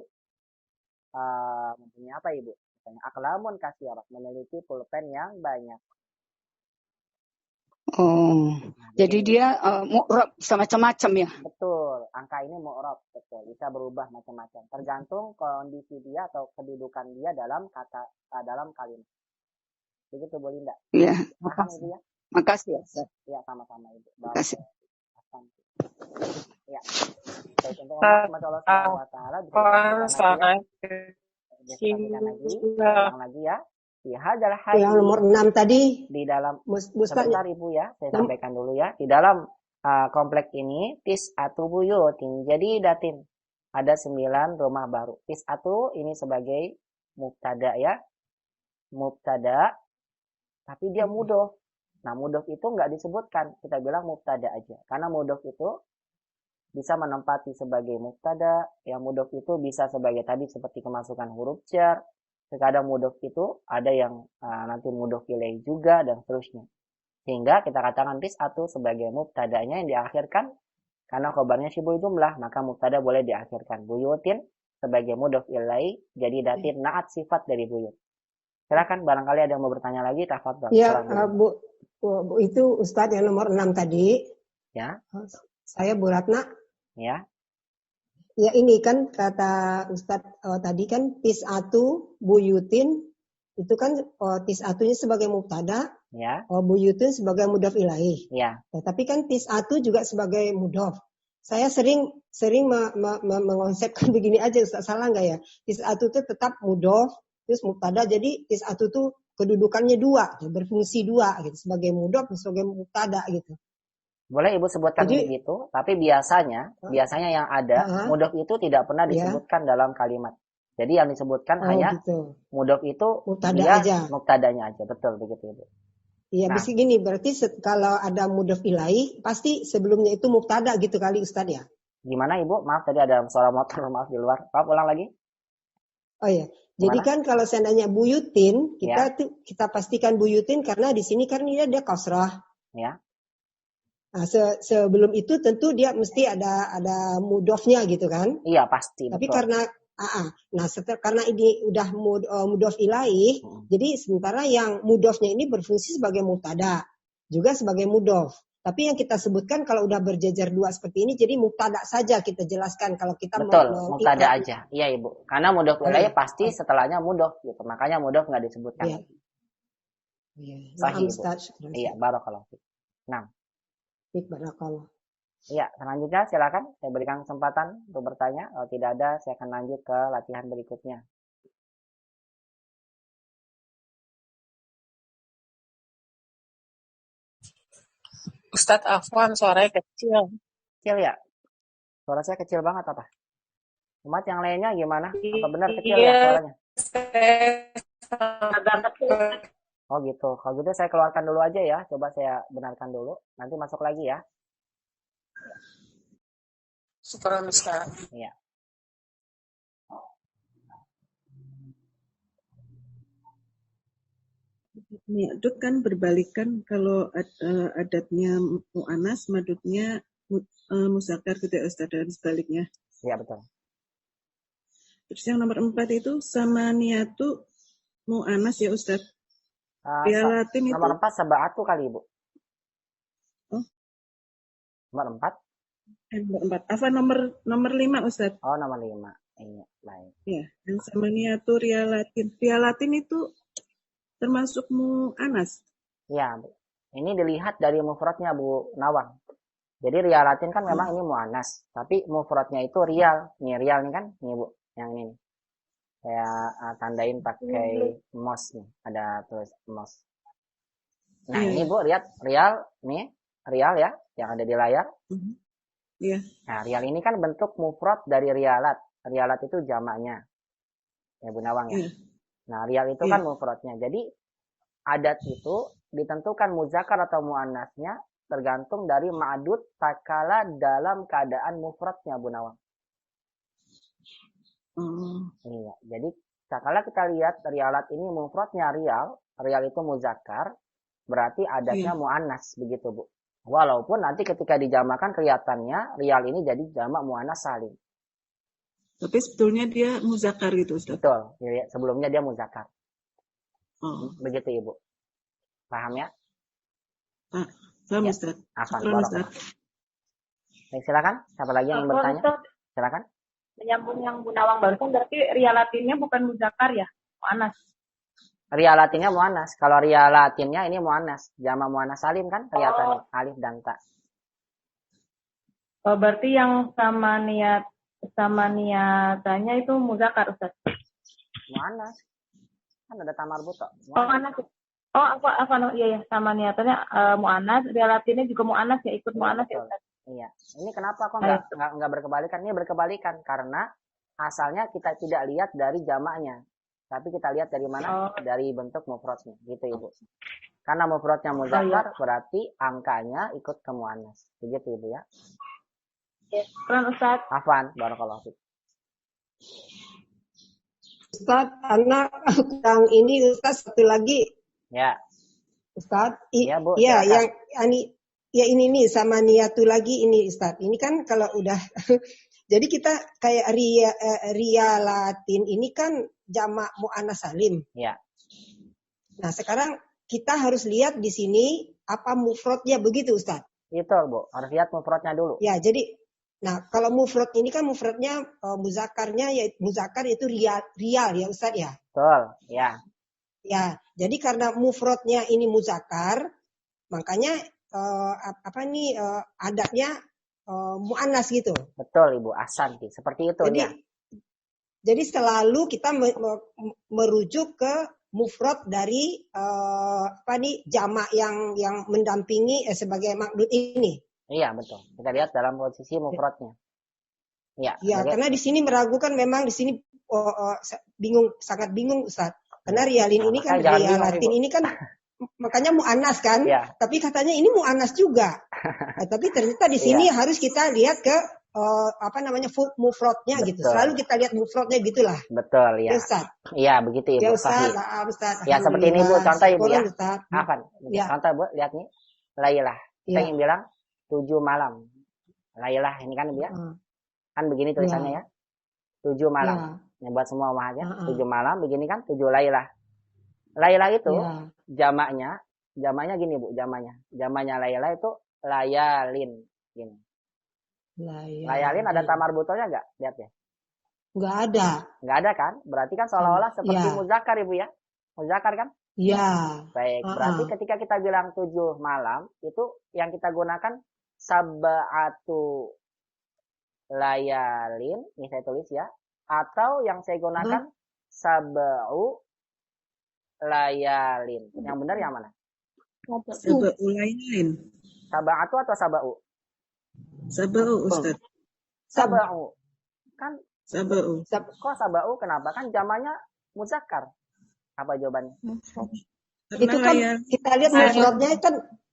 apa Ibu? Misalnya aklamun kasirah, memiliki pulpen yang banyak. Jadi dia mu'rab bisa macam-macam ya? Betul, angka ini mu'rab, betul, bisa berubah macam-macam, tergantung kondisi dia atau kedudukan dia dalam dalam kalimat. Begitu Bu Linda? Iya. Paham Ibu ya? Makasih ya. Iya, sama-sama Ibu. Makasih. Ya. Baik, untuk Allah Subhanahu wa taala bisa kita ulang lagi ya. Di hadal hadis yang nomor 6 tadi di dalam sebentar Ibu ya, saya sampaikan dulu ya. Di dalam komplek ini tis'atu buyutin. Jadi datin ada 9 rumah baru. Tis'atu ini sebagai mubtada ya. Mubtada tapi dia mudhof. Nah, mudhof itu enggak disebutkan. Kita bilang mubtada aja. Karena mudhof itu bisa menempati sebagai mubtada, yang mudhof itu bisa sebagai tadi seperti kemasukan huruf jar. Terkadang mudhof itu ada yang nanti mudhof ilaih juga dan seterusnya. Sehingga kita katakan tis'atu sebagai mubtadanya yang diakhirkan karena khabarnya syibul jumlah, maka mubtada boleh diakhirkan. Buyutin sebagai mudhof ilaih jadi datin naat sifat dari buyut. Silakan barangkali ada yang mau bertanya lagi, tafadhol. Ya, Bu, itu Ustadz yang nomor 6 tadi. Ya. Saya Bu Ratna. Ya. Ya ini kan kata Ustadz tadi kan tis'atu buyutin itu kan tis'atunya sebagai mubtada, ya. Buyutin sebagai mudhof ilaih. Ya. Tapi kan tis'atu juga sebagai mudhof. Saya sering mengonsepkan begini aja, Ustaz, salah nggak ya? Tis'atu itu tetap mudhof, terus mubtada, jadi tis'atu tuh kedudukannya 2, berfungsi 2 gitu, sebagai mudhof sebagai mubtada gitu. Boleh Ibu sebutkan begitu, tapi biasanya yang ada mudhof itu tidak pernah disebutkan dalam kalimat. Jadi yang disebutkan hanya mudhof itu mubtadanya aja, betul begitu Ibu. Iya, nah, gini berarti kalau ada mudhof ilaih pasti sebelumnya itu mubtada gitu kali Ustaz ya. Gimana Ibu? Maaf tadi ada suara motor maaf di luar. Maaf ulang lagi. Oh iya. Jadi kan kalau seandainya buyutin, kita pastikan buyutin karena di sini kan dia kasrah. Ya. Nah, sebelum itu tentu dia mesti ada mudhofnya gitu kan? Iya pasti. Tapi betul. Karena ini udah mudhof ilaih, jadi sementara yang mudhofnya ini berfungsi sebagai mubtada, juga sebagai mudhof. Tapi yang kita sebutkan kalau udah berjejer 2 seperti ini, jadi mubtada saja kita jelaskan kalau kita mubtada aja. Iya Ibu. Karena mudhof ilaih pasti setelahnya mudhof gitu. Makanya mudhof nggak disebutkan. Iya. Sahih Ibu. Iya, barakallahu fiik. Nah. Barakallah. Ya, selanjutnya silakan saya berikan kesempatan untuk bertanya. Kalau tidak ada, saya akan lanjut ke latihan berikutnya. Ustadz Afwan, suaranya kecil. Kecil ya? Suara saya kecil banget apa? Umat yang lainnya gimana? Apa benar kecil ya suaranya? Oh gitu. Kalau gitu saya keluarkan dulu aja ya. Coba saya benarkan dulu. Nanti masuk lagi ya. Syukuran Ustaz. Iya. Madud kan berbalikan kalau adatnya mu'anas, madudnya muzakkar gitu ya Ustaz, dan sebaliknya. Iya betul. Terus yang nomor 4 itu samaniyatu mu'anas ya Ustaz. Rialatin itu. Nomor 4 sab'atu kali Ibu. Oh, Nomor 4? nomor 4. Apa nomor 5 Ustaz? Oh, nomor 5. Iya, baik. Ya, yang samaniyatu rialatin. Rialatin itu termasuk mu'anas. Iya, Bu. Ini dilihat dari mufradnya Bu Nawang. Jadi rialatin kan memang ini mu'anas, tapi mufradnya itu rial. Nih rial nih kan, nih Bu, yang ini nih. Saya tandain pakai mouse nih, ada tulis mouse. Nah, ini Bu, lihat rial nih, rial ya, yang ada di layar. Iya. Nah, rial ini kan bentuk mufrad dari rialat. Rialat itu jamaknya. Ya Bu Nawang ya. Nah, rial itu kan mufradnya. Jadi adat itu ditentukan muzakkar atau muannasnya tergantung dari ma'dud tatkala dalam keadaan mufradnya Bu Nawang. Iya, jadi tatkala kita lihat rialat ini mufradnya rial, rial itu muzakkar, berarti adatnya muannas begitu Bu. Walaupun nanti ketika dijamakan kelihatannya rial ini jadi jamak muannas salim. Tapi sebetulnya dia muzakkar gitu Ustaz. Betul, sebelumnya dia muzakkar. Begitu Ibu. Paham ya? Paham Ustaz. Ustaz. Baik, silakan. Siapa lagi yang bertanya? Silakan. Menyambung yang Bu Nawang barusan, berarti rialatinnya bukan muzakkar ya, muannas. Rialatinnya muannas. Kalau rialatinnya ini muannas, jamak muannas salim kan kelihatannya alif dan ta. Oh, berarti yang sama niatannya itu muzakkar Ustaz. Muannas. Kan ada tamar buto. Muannas. Oh, apa iya sama niatannya muannas, rialatinnya juga muannas ya, ikut muannas ya Ustaz. Iya, ini kenapa kok nggak berkebalikan? Ini berkebalikan karena asalnya kita tidak lihat dari jamaknya, tapi kita lihat dari mana? Dari bentuk mufradnya, gitu Ibu. Karena mufradnya muzakkar, berarti angkanya ikut ke muannas, begitu Ibu ya. Keren Ustaz. Afwan, barakallahu fiik. Ustaz, anak kurang ini Ustaz satu lagi. Ya. Ustaz, iya Bu. Iya, yang ini nih sama niatu lagi ini Ustaz. Ini kan kalau udah jadi kita kayak rialatin ini kan jamak muannas salim. Ya. Nah, sekarang kita harus lihat di sini apa mufradnya begitu Ustaz. Itu Bu, harus lihat mufradnya dulu. Ya, jadi kalau mufrad ini kan mufradnya muzakkarnya yaitu muzakkar itu rial ya Ustaz ya. Betul, ya. Ya, jadi karena mufradnya ini muzakkar, makanya adatnya muannas gitu. Betul Ibu, ahsanti. Seperti itu ya. Jadi selalu kita merujuk ke mufrad dari jamak yang mendampingi sebagai makdud ini. Iya, betul. Kita lihat dalam posisi mufradnya. Iya. Ya, karena di sini meragukan memang di sini sangat bingung Ustaz. Karena rialin ini kan rialatin ini kan makanya mu'annas kan, tapi katanya ini mu'annas juga. Tapi ternyata di sini harus kita lihat ke mufradnya gitu. Selalu kita lihat mufradnya gitulah. Betul ya. Iya begitu Ibu. Ya Ustaz. Ya seperti ini Bu, contoh Ibu ya. Afan. Contoh Bu, lihat nih. Lailah. Saya ingin bilang 7 malam. Lailah ini kan Ibu ya. Kan begini tulisannya ya. 7 malam. Yang buat semua rumahnya 7 malam begini kan 7 lailah. Lailah itu jamaknya gini Bu, jamaknya lailah itu layalin gini. Layalin ada tamar butonya enggak? Lihat ya. Enggak ada. Enggak ada kan? Berarti kan seolah-olah seperti muzakkar Ibu ya. Muzakkar kan? Iya. Baik, berarti ketika kita bilang 7 malam itu yang kita gunakan sab'atu layalin, ini saya tulis ya. Atau yang saya gunakan sab'u layalin. Yang benar yang mana? Sab'u layalin. Sab'atu atau sab'u? Sab'u Ustaz. Sab'u. Kan sab'u. Kok sab'u? Kenapa? Kan zamannya muzakkar. Apa jawabannya? Itu kan kita lihat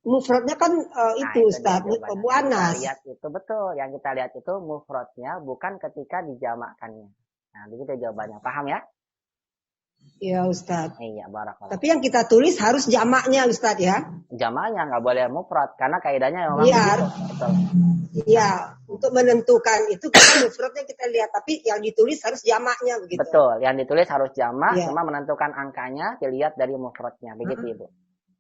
mufradnya kan itu Ustaz, muannas. Lihat itu betul. Yang kita lihat itu mufradnya bukan ketika dijamakkannya. Nah, begitu jawabannya. Paham ya? Iya Ustadz. Iya, barakallah. Tapi yang kita tulis harus jamaknya Ustadz ya. Jamaknya nggak boleh mufrad karena kaidahnya memang Iya. begitu. Betul. Iya, untuk menentukan itu kita mufradnya kita lihat, tapi yang ditulis harus jamaknya begitu. Betul, yang ditulis harus jamak, Iya. cuma menentukan angkanya dilihat dari mufradnya, begitu Ibu.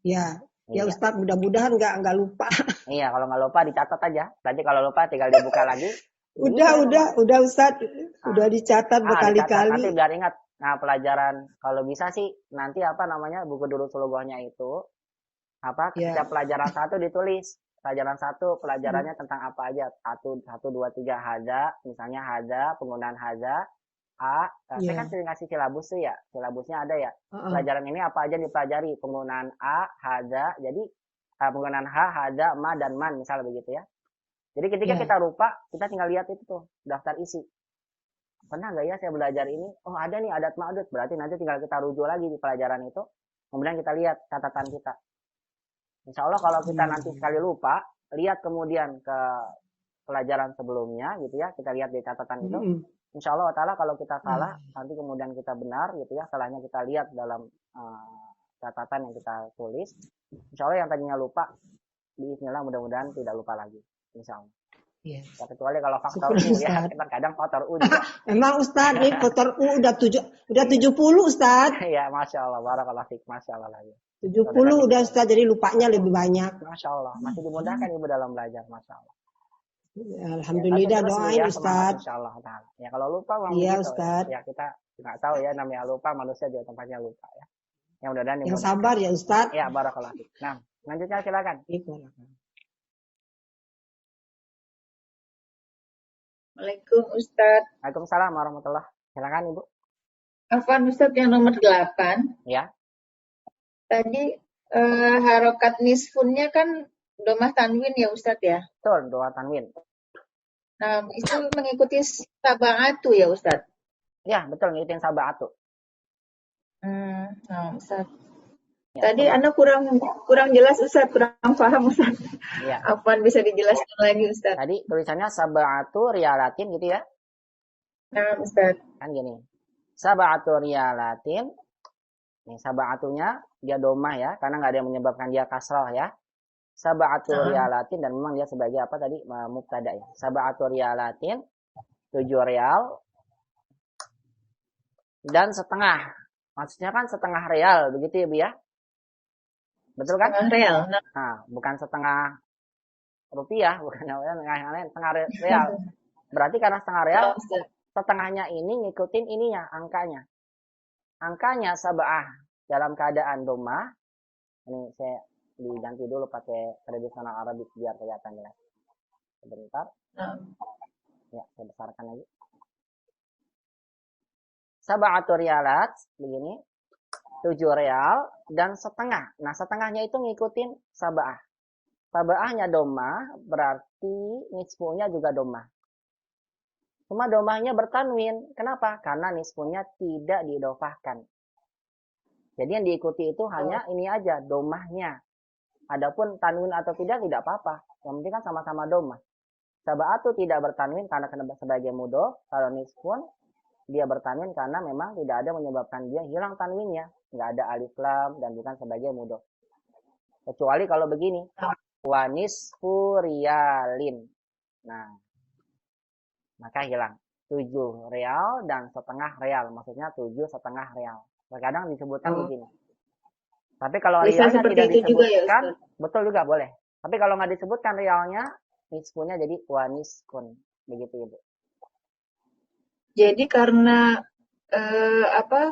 Iya. Iya. Ya Ustadz, mudah-mudahan nggak lupa. Iya, kalau nggak lupa dicatat aja. Nanti kalau lupa tinggal dibuka lagi. Udah Ustadz, udah dicatat Dicatat, berkali-kali. nanti biar ingat. Nah, pelajaran kalau bisa sih nanti buku Durus Lughohnya itu Iya. setiap pelajaran satu ditulis. Pelajaran satu pelajarannya tentang apa aja? 1, 2, 3 hada, misalnya hada, penggunaan hada, saya kan sering ngasih silabus tuh ya, silabusnya ada ya. Pelajaran ini apa aja dipelajari, penggunaan hada, jadi penggunaan hada, ma dan man, misal begitu ya. Jadi ketika kita lupa, kita tinggal lihat itu tuh daftar isi. Pernah nggak ya saya belajar ini? Oh ada nih adat ma'adud, berarti nanti tinggal kita rujuk lagi di pelajaran itu. Kemudian kita lihat catatan kita. Insya Allah kalau kita nanti sekali lupa, lihat kemudian ke pelajaran sebelumnya gitu ya, kita lihat di catatan itu. Insya Allah ta'ala kalau kita salah, nanti kemudian kita benar gitu ya, salahnya kita lihat dalam catatan yang kita tulis. Insya Allah yang tadinya lupa, bismillah mudah-mudahan tidak lupa lagi. Insya Allah. Iya. Ya, kecuali kalau faktor U ya, kadang faktor U juga. Emang Ustadz, nih faktor U udah 70 Ustadz. Ya, Masya Allah, barakallahu fiik, Masya Allah lagi. 70 udah Ustadz, jadi lupanya lebih banyak. Masya Allah, masih dimudahkan Ibu dalam belajar, Masya Allah. Alhamdulillah, ya, doain ya, Ustadz. Insya Allah. Ya kalau lupa memang Iya begitu, Ustadz. ya kita nggak tahu ya, namanya lupa, manusia juga tempatnya lupa ya. Yang mudah-mudahan Yang sabar ya Ustadz. Ya, barakallahu fiik. Nah, selanjutnya silakan. Waalaikumsalam Ustadz. Waalaikumsalam warahmatullahi. Silakan Ibu. Afwan Ustadz yang nomor 8. Ya. Tadi harokat nisfunnya kan domah tanwin ya Ustadz ya? Betul, domah tanwin. Nah, itu mengikuti sab'atu ya Ustadz? Ya, betul, ngikutin sab'atu. Nah Ustadz. Ya, tadi Anda kurang jelas Ustadz, kurang paham Ustadz. Ya. Apaan bisa dijelaskan lagi Ustadz? Tadi tulisannya sab'atu riyalatin gitu ya? Nah Ustadz. Kan gini. Sab'atu riyalatin. Nih sab'atunya dia domah ya, karena nggak ada yang menyebabkan dia kasrah ya. Sab'atu riyalatin, dan memang dia sebagai apa tadi? Mubtada ya. Sab'atu riyalatin 7 real dan setengah. Maksudnya kan setengah real begitu ya Bu ya? Betul kan? Setengah real. Nah, bukan setengah rupiah, bukan yang lain, setengah real. Berarti karena setengah real, setengahnya ini ngikutin ininya, angkanya. Angkanya sab'ah dalam keadaan domah. Ini saya diganti dulu pakai tradisional Arabik biar kelihatan jelas. Sebentar. Ya, saya besarkan lagi. Sab'atu rialat, begini. 7 real dan setengah. Nah, setengahnya itu ngikutin sab'ah. Sab'ahnya domah, berarti nisfunya juga domah. Cuma domahnya bertanwin. Kenapa? Karena nisfunya tidak diidofahkan. Jadi yang diikuti itu hanya ini aja, domahnya. Adapun tanwin atau tidak apa-apa. Yang penting kan sama-sama domah. Sab'atu tidak bertanwin karena sebagai mudhof. Kalau nisfun dia bertanwin karena memang tidak ada menyebabkan dia hilang tanwinnya. Nggak ada alif lam dan bukan sebagai mudhof. Kecuali kalau begini. Wa nisfu riyalin. Nah, maka hilang. 7 real dan setengah real. Maksudnya 7,5 real. Terkadang disebutkan begini. Tapi kalau realnya tidak disebutkan, juga ya, betul juga boleh. Tapi kalau nggak disebutkan realnya, nisfunya jadi wa nisfun. Begitu Ibu. Jadi karena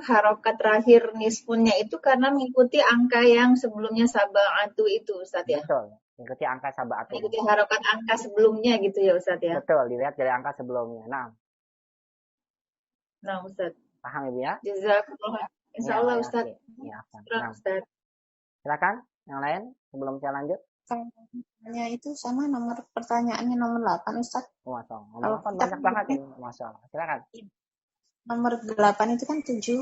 harokat terakhir nisfunnya itu karena mengikuti angka yang sebelumnya sab'atu itu Ustaz ya? Betul, mengikuti angka sab'atu. Mengikuti harokat angka sebelumnya gitu ya Ustaz ya? Betul, dilihat dari angka sebelumnya. Nah Ustaz. Paham Ibu ya? Jazakallah. Insyaallah ya, Ustaz. Ya, Ustaz. Silakan yang lain sebelum saya lanjut. Pertanyaannya itu sama pertanyaannya nomor 8 Ustaz. Masya Allah. Nomor 8 banyak banget ini. Masya Allah. Silakan. Nomor 8 itu kan 7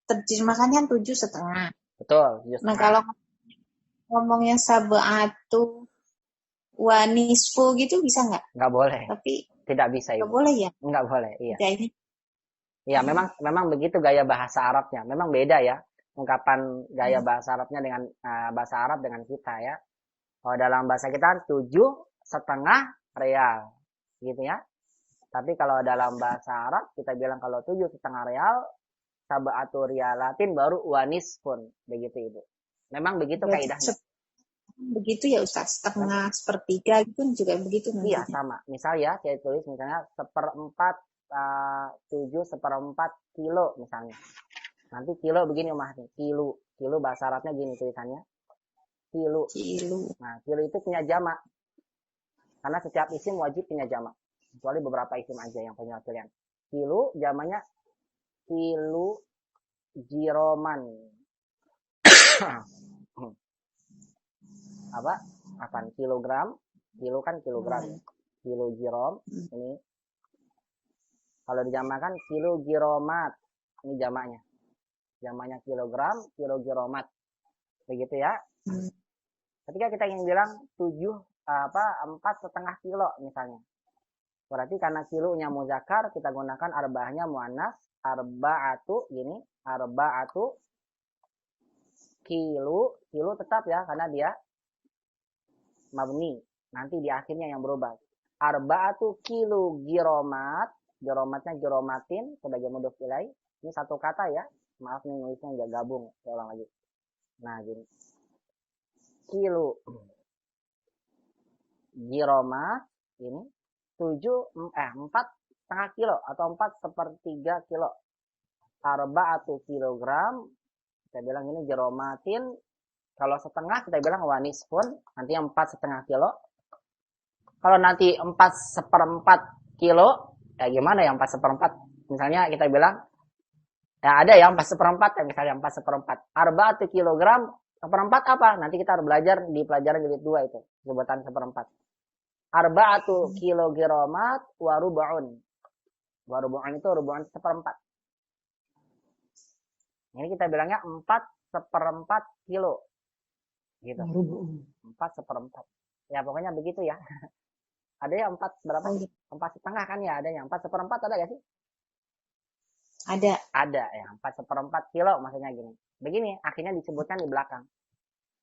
terjemahkannya 7,5. Betul. Nah kalau ngomongnya sab'atu wa nisfu gitu bisa nggak? Nggak boleh. Tapi tidak bisa. Nggak boleh ya? Nggak boleh. Iya. Ya ini Ya, memang begitu gaya bahasa Arabnya. Memang beda ya ungkapan gaya bahasa Arabnya dengan bahasa Arab dengan kita ya. Kalau dalam bahasa kita 7,5 real, gitu ya. Tapi kalau dalam bahasa Arab kita bilang kalau 7,5 real, sab'atu riyalatin baru wanis pun begitu Ibu. Memang begitu Berarti kaidahnya. begitu ya Ustaz, setengah, sepertiga pun juga begitu Iya, nantinya. sama. Misal ya, saya tulis misalnya 7/4 kilo misalnya. Nanti kilo begini Umah nih, kilo bahasa Arabnya gini tulisannya. Kilo. Kilo. Nah, kilo itu punya jamak. Karena setiap isim wajib punya jamak. Kecuali beberapa isim aja yang punya pilihan. Kilo jamaknya kilo jiroman. Apaan? Kilogram. Kilo kan kilogram. Kilo jirom. Ini. Kalau dijamakan kilo giromat. Ini jamaknya. Jamaknya kilogram, kilo giromat. Begitu ya. Ketika kita ingin bilang 4,5 kilo misalnya. Berarti karena kilonya muzakkar kita gunakan arba'ahnya muannas, arba'atu gini, arba'atu kilo tetap ya karena dia mabni. Nanti di akhirnya yang berubah. Arba'atu kilo giromat, giromatnya giromatin sebagai mudhof ilaih. Ini satu kata ya. Maaf nih nulisnya enggak gabung. Saya ulang lagi. Nah, gini. Kilo giromat ini 4,5 kilo atau 4/4 kilo. Arba'atu kilogram. Kita bilang ini giromatin. Kalau setengah kita bilang wanis pun. Nanti 4,5 kilo. Kalau nanti 4/4 kilo. Ya gimana ya 4/4? Misalnya kita bilang. Ya ada yang 4/4 ya misalnya 4/4. Arba'atu kilogram. Seperempat apa? Nanti kita harus belajar di pelajaran jilid 2 itu. Sebutan seperempat. Arba'atu kilogramat waruba'un. Waruba'un itu rubu'an seperempat. Ini kita bilangnya 4/4 kilo. Gitu. 4/4. Ya pokoknya begitu ya. Ada yang 4 berapa? 4,5 kan ya adanya. 4/4 ada gak sih? Ada. Ada ya. 4/4 kilo maksudnya gini. Begini akhirnya disebutkan di belakang.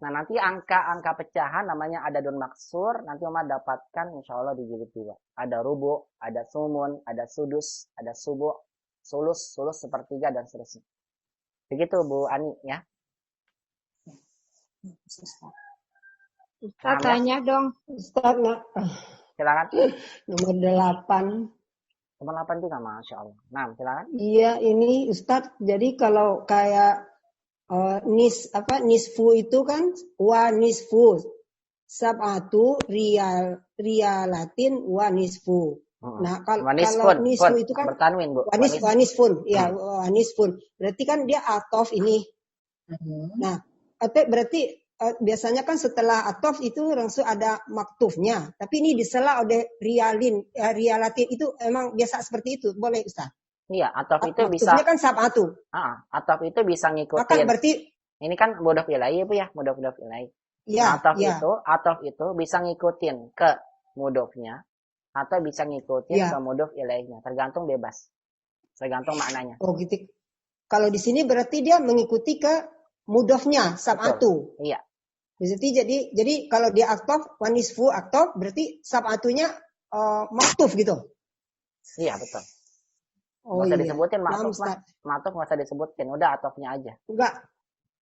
Nah nanti angka-angka pecahan namanya adadun maksur. Nanti Umar dapatkan insya Allah di jilid 2. Ada rubu, ada sumun, ada sudus, ada subu, sulus sepertiga dan seterusnya. Begitu Bu Ani ya. Ustaz tanya dong. Ustaz silakan. Nomor 8. Nomor 8 juga Masya Allah. Nah silakan. Iya ini Ustaz. Jadi kalau kayak nisfu itu kan wa nisfu sab'atu riyalatin wa nisfu. Nah kalau nisfu itu kan bertanwin Bu. Wanisfun ya wanisfun. Berarti kan dia atof ini. Nah berarti biasanya kan setelah atof itu langsung ada maktufnya. Tapi ini disela oleh riyalatin itu emang biasa seperti itu. Boleh Ustaz? Iya, atof itu bisa. Maksudnya kan sab'atu. Atof itu bisa ngikutin. Maka berarti ini kan mudhof ilaih Bu ya, mudhof ilaih. Ya, atof itu bisa ngikutin ke mudhofnya atau bisa ngikutin ke mudhof ilaihnya, tergantung bebas. Tergantung maknanya. Oh gitu. Kalau di sini berarti dia mengikuti ke mudhofnya sab'atu. Iya. Jadi kalau dia atof wanisfu atof berarti sab'atunya maktuf gitu. Iya, betul. Oh nggak usah iya. disebutin matuf nggak usah disebutin, udah atofnya aja. Enggak.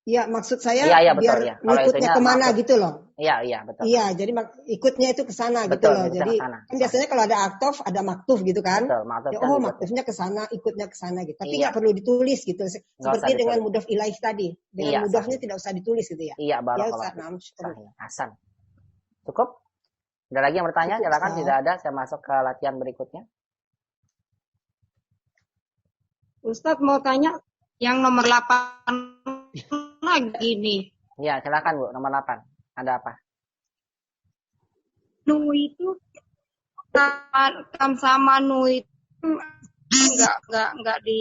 Iya, maksud saya betul, biar ya. ikutnya kemana matuf. Gitu loh. Iya, betul. Iya, jadi ikutnya itu ke sana gitu loh. Jadi kan biasanya kalau ada atof ada maktuf gitu kan. Betul, maktufnya ke sana, ikutnya ke sana gitu. Tapi nggak perlu ditulis gitu. Seperti dengan mudhof ilaih tadi. Dengan mudhofnya tidak usah ditulis gitu ya. Iya, barakallahu. Hasan. Cukup? Ada lagi yang bertanya? Silakan, tidak ada saya masuk ke latihan berikutnya. Ustadz mau tanya yang nomor 8 lagi nih. Iya, silakan Bu, nomor 8. Ada apa? Nu itu sama nu itu enggak di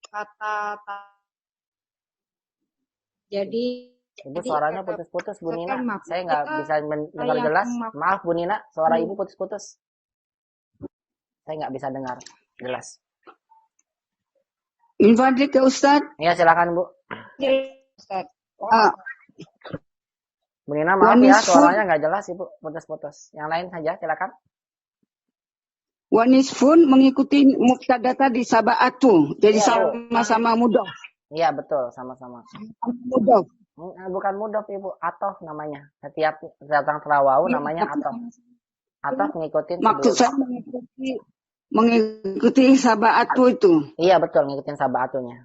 kata jadi Ibu suaranya putus-putus Bu Nina. Saya nggak bisa mendengar jelas. Maaf Bu Nina, suara Ibu putus-putus. Saya nggak bisa dengar jelas. Infadli ke Ustaz. Iya, silakan Bu. Ustaz. Ah, Bu Nina, maaf ya, wanisfun, suaranya nggak jelas Ibu, putus-putus. Yang lain saja, silakan. wanisfun mengikuti mubtada tadi sab'atu. Jadi Iya Bu. sama-sama mudhof. Iya betul, sama-sama. Mudhof. Bukan mudhof Ibu, atof namanya. Setiap datang setelah wawu namanya atof. Atof ngikutin Maksud sebelum. saya mengikuti sab'atu itu. Iya betul, ngikutin sab'atunya.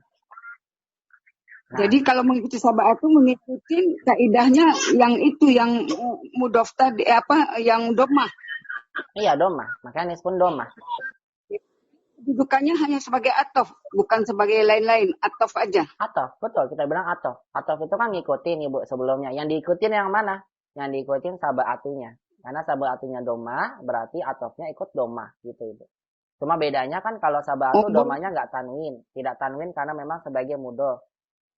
Nah, Jadi kalau mengikuti sab'atu mengikuti kaidahnya yang itu yang mudhof tadi yang domah. iya domah, makanya nisfun domah. Dudukannya hanya sebagai atof, bukan sebagai lain-lain, atof aja. Atof, betul, kita bilang atof. Atof itu kan ngikutin Ibu sebelumnya. Yang diikutin yang mana? Yang diikutin sab'atunya. Karena sab'atunya domah, berarti atofnya ikut domah gitu Ibu. Cuma bedanya kan kalau sab'atu domahnya nggak tanwin. Tidak tanwin karena memang sebagai mudhof.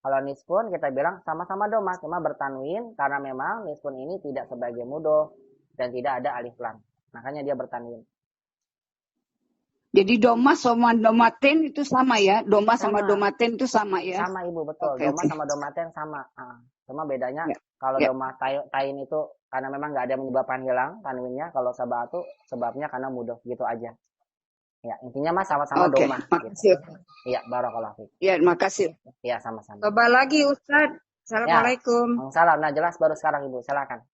Kalau nisfun kita bilang sama-sama domah, cuma bertanwin karena memang nisfun ini tidak sebagai mudhof dan tidak ada alif lam. Makanya dia bertanwin. Jadi domah sama domaten itu sama ya? Domah sama domaten itu sama ya? Sama Ibu, betul. Oke, Domah oke. sama domaten sama. Cuma bedanya Ya, kalau ya. domah tain itu karena memang nggak ada menyebabkan hilang tanwinnya. Kalau sab'atu sebabnya karena mudhof gitu aja. Ya, intinya mah sama-sama Oke, domah. makasih. Gitu. Iya, barakallahu fiik. Ya, makasih. Iya, sama-sama. Coba lagi Ustaz. Assalamualaikum. Salam. Nah, jelas baru sekarang Ibu, silakan.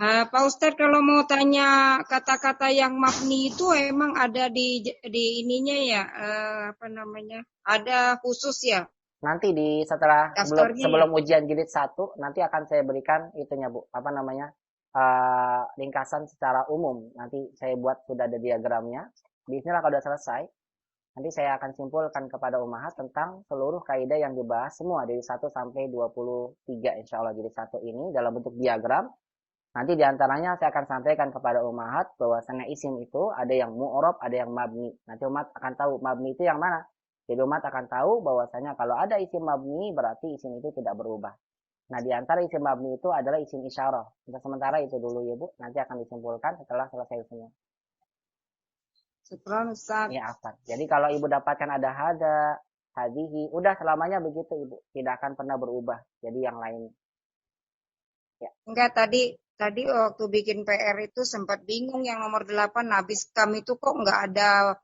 Pak Ustadz kalau mau tanya kata-kata yang mabni itu emang ada di ininya ya, apa namanya? Ada khusus ya? Nanti di setelah Daftarnya sebelum ujian jilid 1 nanti akan saya berikan itunya Bu, apa namanya? Ringkasan secara umum. Nanti saya buat sudah ada diagramnya. Bismillah kalau sudah selesai, nanti saya akan simpulkan kepada ummahat tentang seluruh kaidah yang dibahas semua dari 1 sampai 23 insyaallah jilid 1 ini dalam bentuk diagram. Nanti diantaranya saya akan sampaikan kepada ummahat bahwasanya isim itu ada yang mu'rab, ada yang mabni. Nanti umat akan tahu mabni itu yang mana. Jadi umat akan tahu bahwasanya kalau ada isim mabni berarti isim itu tidak berubah. Nah di antara isim mabni itu adalah isim isyarah. Untuk sementara itu dulu ya Bu. Nanti akan disimpulkan setelah selesai semua. Syukran Ustaz. Ya afan. Jadi kalau Ibu dapatkan ada hada, hadihi, udah selamanya begitu Ibu. Tidak akan pernah berubah. Jadi yang lain. Ya. Enggak, tadi waktu bikin PR itu sempat bingung yang nomor 8 habis kam itu kok enggak ada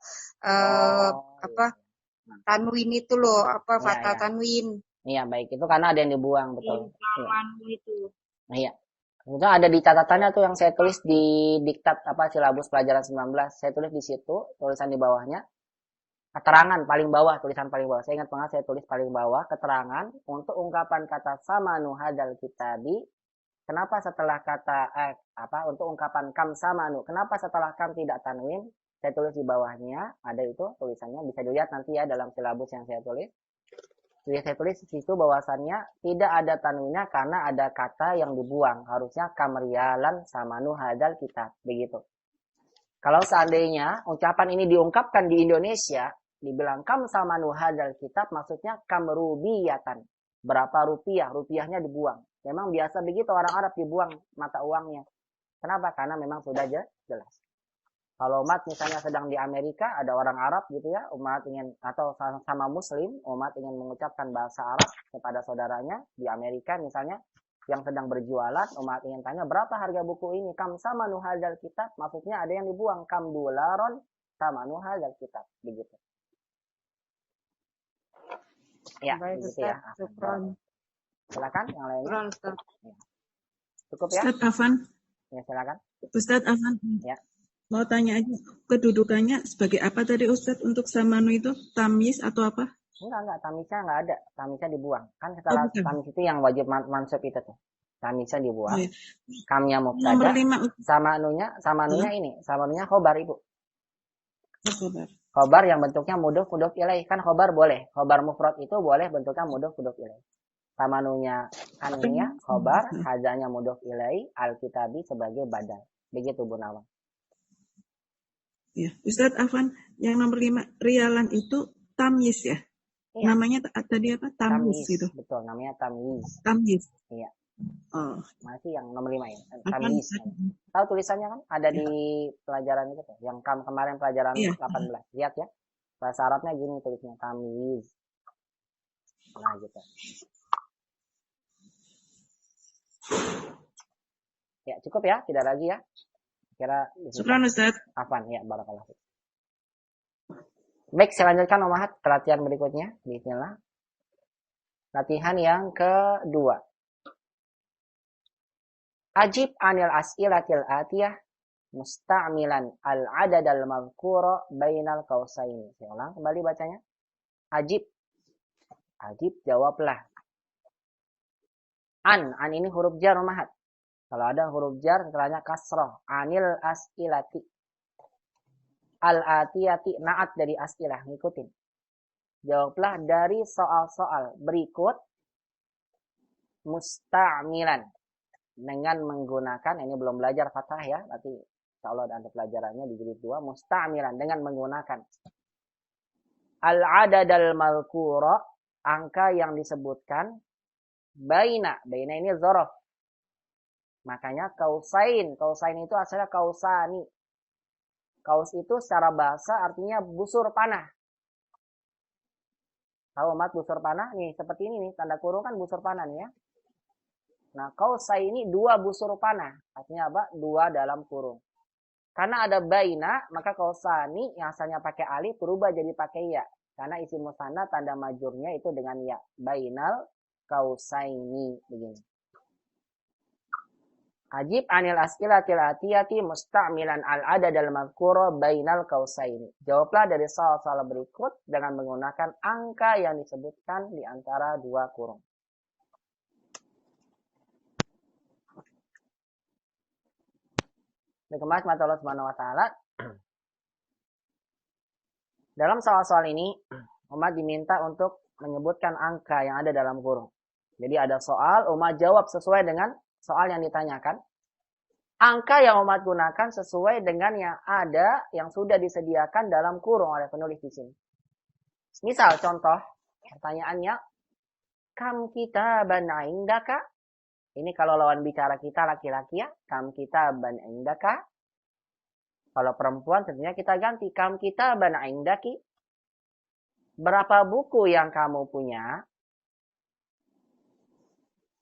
tanwin itu loh, fathah tanwin. Iya, baik. Itu karena ada yang dibuang, betul. Itu. Iya. Kemudian ada di catatannya tuh yang saya tulis di diktat silabus pelajaran 19. Saya tulis di situ, tulisan di bawahnya. Keterangan paling bawah, tulisan paling bawah. Saya ingat banget saya tulis paling bawah, keterangan untuk ungkapan kata samanu hadal kitabi. Kenapa setelah kata untuk ungkapan kam samanu, kenapa setelah kam tidak tanwin? Saya tulis di bawahnya, ada itu tulisannya, bisa dilihat nanti ya dalam silabus yang saya tulis. Jadi saya tulis di situ bahwasannya tidak ada tanwinnya karena ada kata yang dibuang. Harusnya kamrialan samanu hadal kitab, begitu. Kalau seandainya ucapan ini diungkapkan di Indonesia, dibilang kam samanu hadal kitab, maksudnya kamrubiyatan. Berapa rupiah? Rupiahnya dibuang. Memang biasa begitu orang Arab dibuang mata uangnya. Kenapa? Karena memang sudah jelas. Kalau umat misalnya sedang di Amerika, ada orang Arab gitu ya, umat ingin atau sama Muslim, umat ingin mengucapkan bahasa Arab kepada saudaranya di Amerika misalnya yang sedang berjualan, umat ingin tanya berapa harga buku ini? Kam sama nuhadzal kitab, maksudnya ada yang dibuang, kam dolaron sama nuhadzal kitab, begitu. Ya, baik, begitu ya. Syukran. Silakan yang lainnya. Ustaz. Ya. Cukup ya? Ustaz Afan. Ya, silakan. Ustaz Afan. Ya. Mau tanya aja, kedudukannya sebagai apa tadi Ustaz untuk samanu itu? Tamyiz atau apa? Enggak, tamisnya enggak ada. Tamisnya dibuang. Kan setelah tamis itu yang wajib mansub itu tuh. Tamisnya dibuang. Oh, iya. Kamnya mubtada. Sama anunya ini. Sama anunya khobar, Ibu. Khobar yang bentuknya mudhof ilaih. Kan khobar boleh. Khobar mufrad itu boleh bentuknya mudhof ilaih. Sama anunya anunya khobar, hazanya mudhof ilaih, al-kitabi sebagai badal. Begitu Bu Nawang. Ya, Ustadz Afan, yang nomor 5 rialan itu tamyiz ya? Iya. Namanya tadi apa? Tamyiz gitu. Betul, namanya tamyiz. Tamyiz. Iya. Oh, Masih yang nomor 5 ya. apaan Tamyiz. Ustaz? Tahu tulisannya kan? Ada Ya, di pelajaran itu tuh. Yang kemarin pelajaran iya. 18. Lihat ya. Bahasa Arabnya gini tulisnya. Tamyiz. Nah gitu. Ya cukup ya. Tidak lagi ya. Kira Syukran Ustaz. Afan ya. Barakallah. Baik, saya lanjutkan Umahat latihan berikutnya. Bismillah. Latihan yang kedua. Ajib anil as'ilatil atiyah musta'milan al-adad al-madhkura bainal qausaini. Saya ulang kembali bacanya. Ajib. Ajib jawablah. An ini huruf jar Umahat. Kalau ada huruf jar setelahnya kasrah. Anil as'ilati. Al-atiyati na'at dari as'ilah, ngikutin. Jawablah dari soal-soal berikut musta'milan dengan menggunakan, ini belum belajar fathah ya, nanti insyaallah ada pelajarannya di jilid 2, musta'milan dengan menggunakan al-adadal malkura, angka yang disebutkan, baina ini dzaraf. Makanya kausain itu asalnya kausani. Kaus itu secara bahasa artinya busur panah. Tahu mat busur panah? Nih, seperti ini nih, tanda kurung kan busur panah nih ya. Nah, kausai ini 2 busur panah. Artinya apa? 2 dalam kurung. Karena ada baina, maka kausani yang asalnya pakai alif berubah jadi pakai ya. Karena isim musanna tanda majurnya itu dengan ya. Bainal kausaini. Begini. Ajib anil as'ilatil atiyati musta'milan al-adad al-madhkura bainal qausaini. Jawablah dari soal-soal berikut dengan menggunakan angka yang disebutkan di antara 2 kurung. Baik, mata Allah Subhanahu wa taala. Dalam soal-soal ini, umat diminta untuk menyebutkan angka yang ada dalam kurung. Jadi ada soal, umat jawab sesuai dengan soal yang ditanyakan. Angka yang umat gunakan sesuai dengan yang ada, yang sudah disediakan dalam kurung oleh penulis di sini. Misal contoh, pertanyaannya, kam kitaban indaka? Ini kalau lawan bicara kita laki-laki ya, kam kitaban indaka? Kalau perempuan tentunya kita ganti, kam kitaban indaki? Berapa buku yang kamu punya?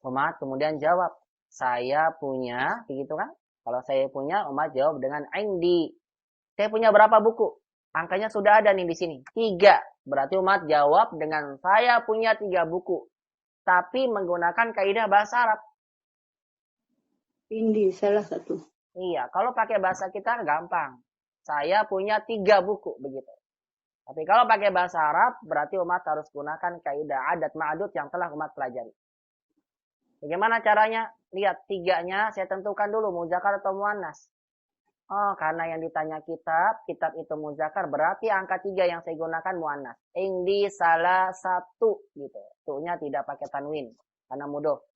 Umat kemudian jawab, saya punya, begitu kan? Kalau saya punya, umat jawab dengan indi. Saya punya berapa buku? Angkanya sudah ada nih di sini. 3. Berarti umat jawab dengan saya punya 3 buku. Tapi menggunakan kaidah bahasa Arab. Indi salah satu. Iya, kalau pakai bahasa kita gampang. Saya punya 3 buku, begitu. Tapi kalau pakai bahasa Arab, berarti umat harus gunakan kaidah adat ma'adud yang telah umat pelajari. Bagaimana caranya? Lihat 3-nya saya tentukan dulu muzakkar atau muannas. Oh, karena yang ditanya kitab itu muzakkar, berarti angka 3 yang saya gunakan muannas. Indi salah satu gitu. Tu-nya tidak pakai tanwin karena mudhof.